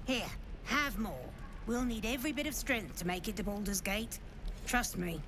Here, have more. We'll need every bit of strength to make it to Baldur's Gate. Trust me.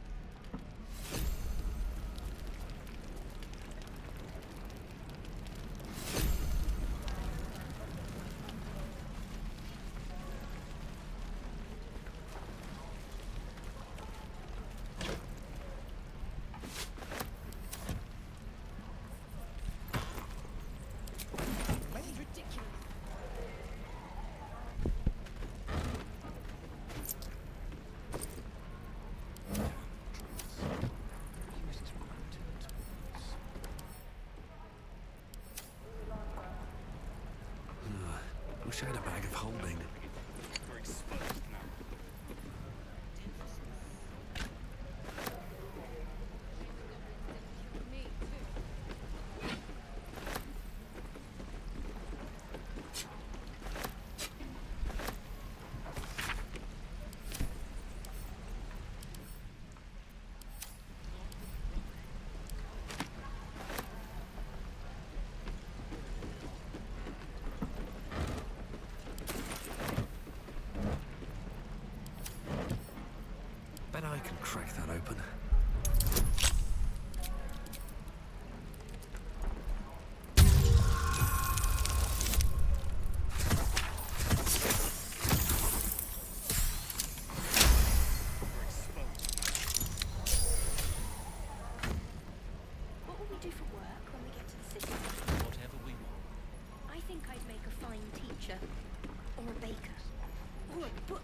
Wish I had a bag of holding.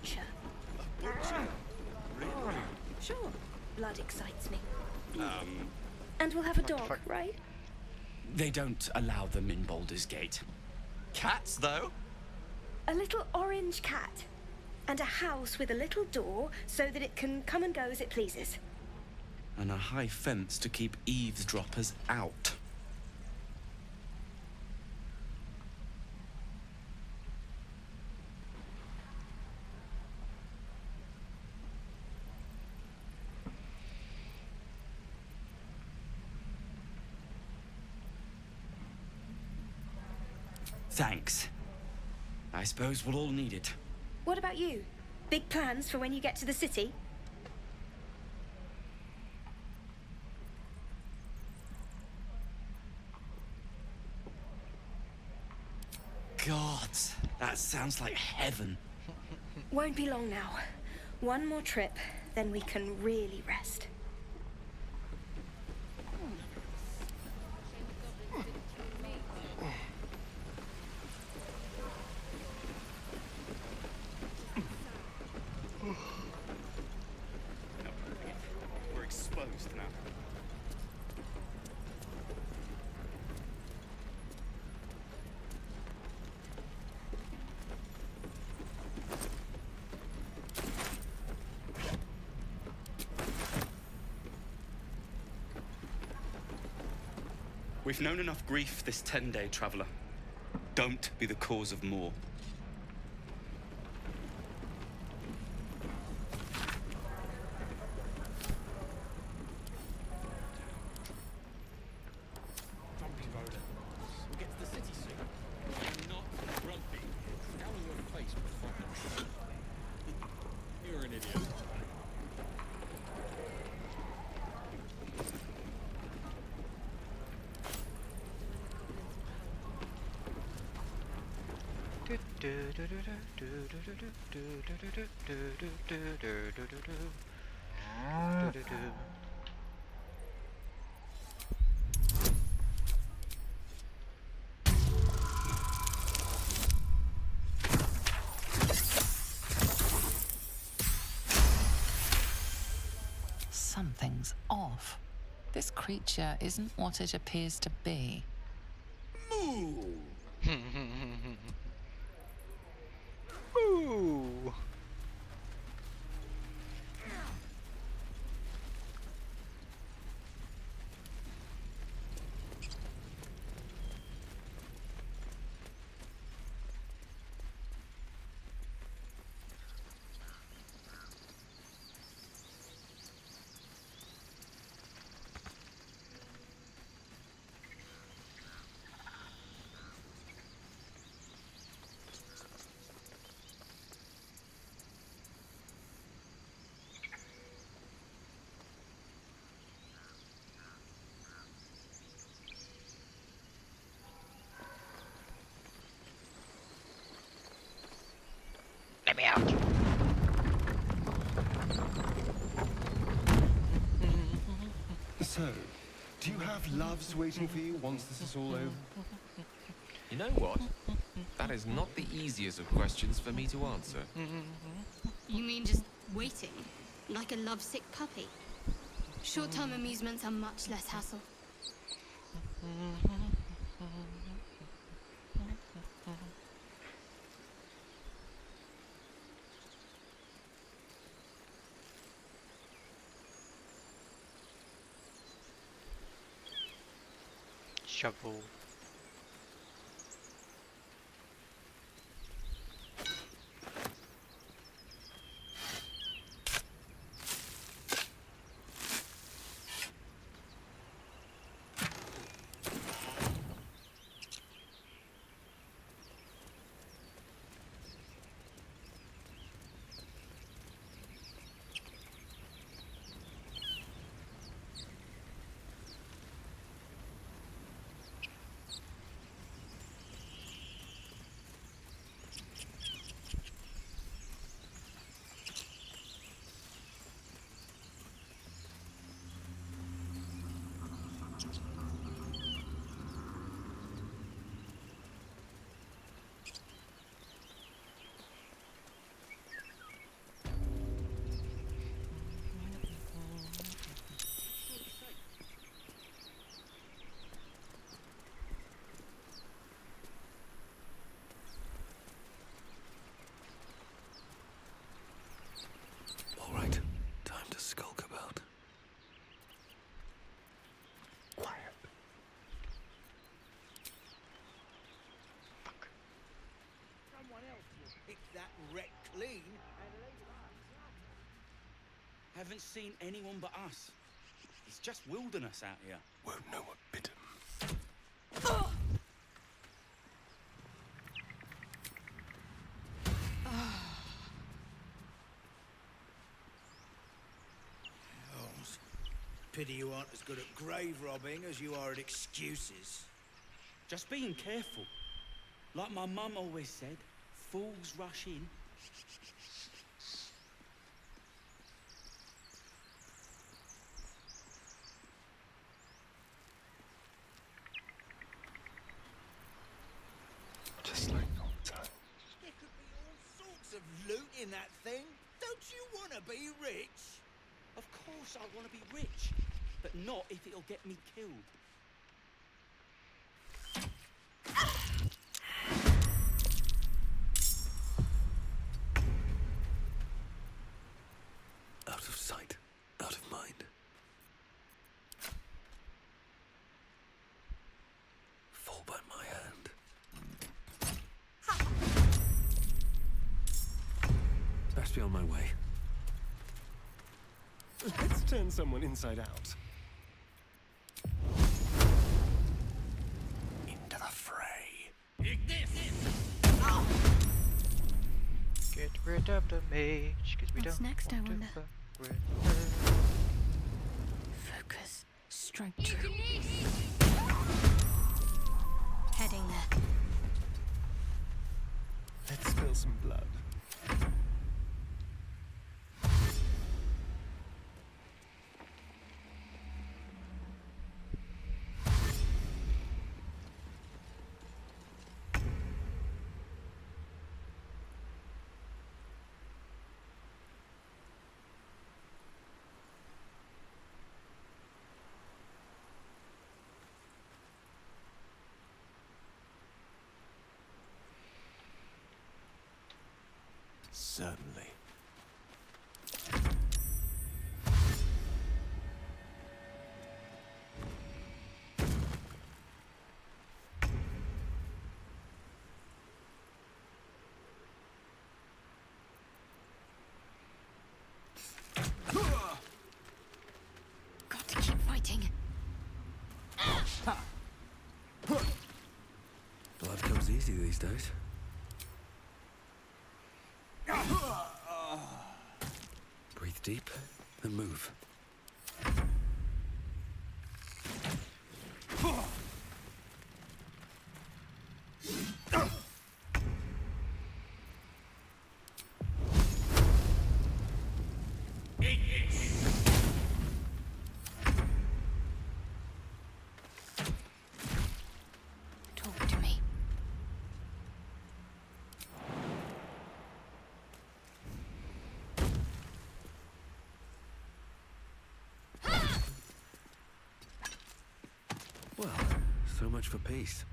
butcher. A butcher? Really? Sure, blood excites me. And we'll have a dog, right? They don't allow them in Baldur's Gate. Cats, though? A little orange cat. And a house with a little door so that it can come and go as it pleases. And a high fence to keep eavesdroppers out. Thanks. I suppose we'll all need it. What about you? Big plans for when you get to the city? God, that sounds like heaven. Won't be long now. One more trip, then we can really rest. We're exposed now. We've known enough grief this 10-day traveler. Don't be the cause of more. We'll get to the city soon. I'm not grumpy. Scowl on your face before. You're an idiot. Something's off. This creature isn't what it appears to be. Ooh. Let me out. So, do you have loves waiting for you once this is all over? You know what? That is not the easiest of questions for me to answer. You mean just waiting? Like a lovesick puppy? Short-term amusements are much less hassle. Shovel. Haven't seen anyone but us. It's just wilderness out here. Won't know what bit him. Pity you aren't as good at grave robbing as you are at excuses. Just being careful. Like my mum always said, fools rush in. Just like old times. There could be all sorts of loot in that thing. Don't you want to be rich? Of course I want to be rich, but not if it'll get me killed. Out of sight, out of mind. Fall by my hand. Best be on my way. Let's turn someone inside out. Into the fray. Get rid of the mage, cause we What's don't next, I want to wonder? fuck with her. Focus. Strike true. Heading there. Let's spill some blood. Certainly. Got to keep fighting. Blood comes easy these days. Breathe deep and move. Talk to me. Well, so much for peace.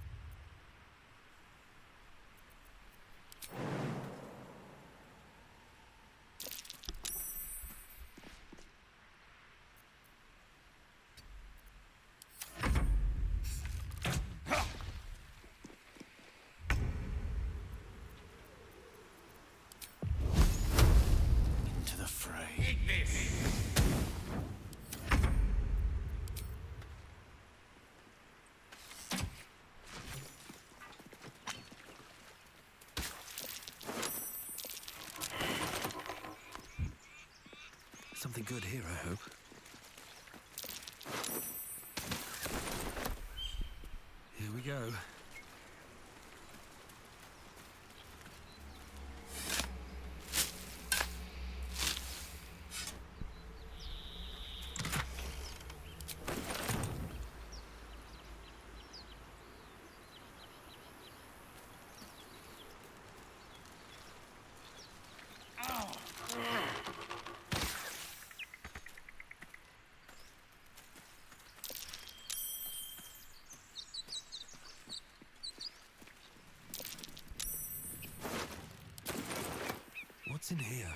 Into the fray. Something good here, I hope. Here we go. What's in here?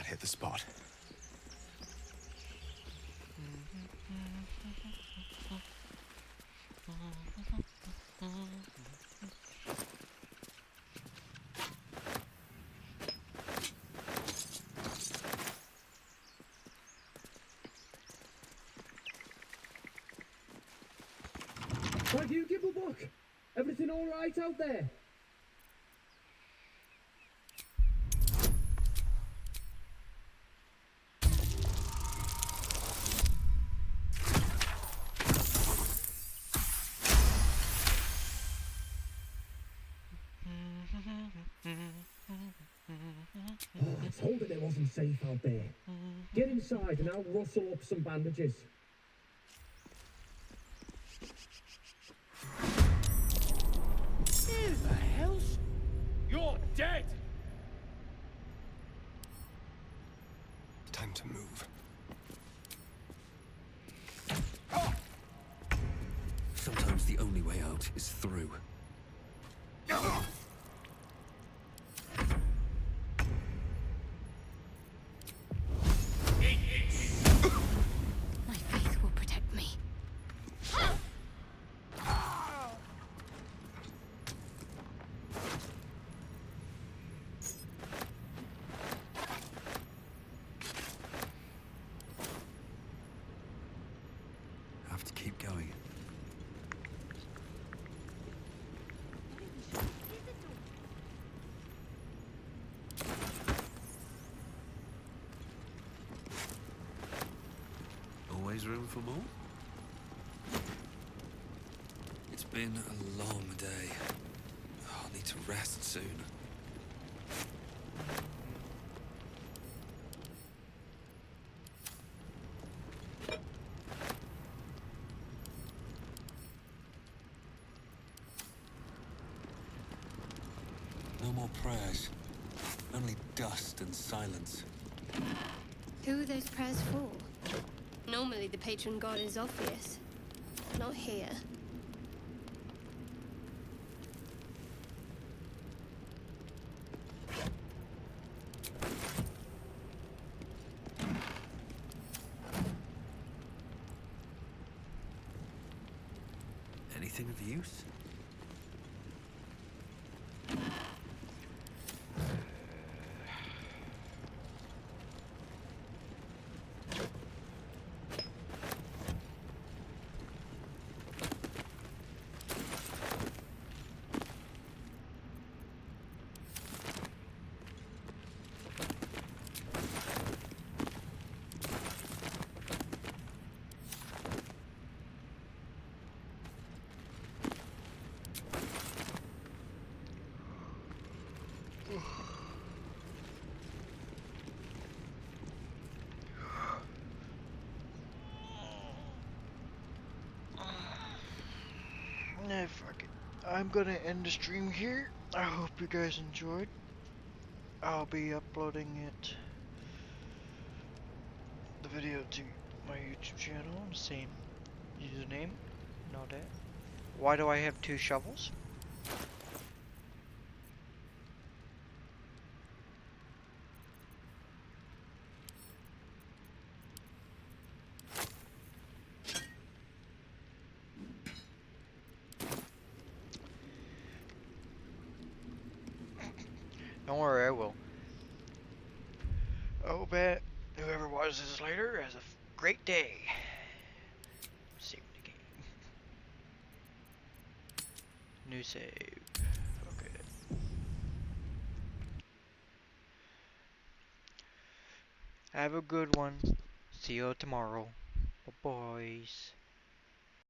hit the spot. Why do you give a book? Everything all right out there? Oh, I told it wasn't safe out there. Get inside and I'll rustle up some bandages. Who the hell's... You're dead! Time to move. Sometimes the only way out is through. My faith will protect me. Have to keep going. Always room for more? It's been a long day. I'll need to rest soon. No more prayers. Only dust and silence. Who are those prayers for? Normally the patron god is obvious. Not here. Anything of use? Nah, fuck it. I'm gonna end the stream here. I hope you guys enjoyed. I'll be uploading the video to my YouTube channel on the same username. Know that. Why do I have 2 shovels? Don't worry, I will. I hope that whoever watches this later has a great day. Save the game. New save. Okay. Have a good one. See you tomorrow. Bye boys.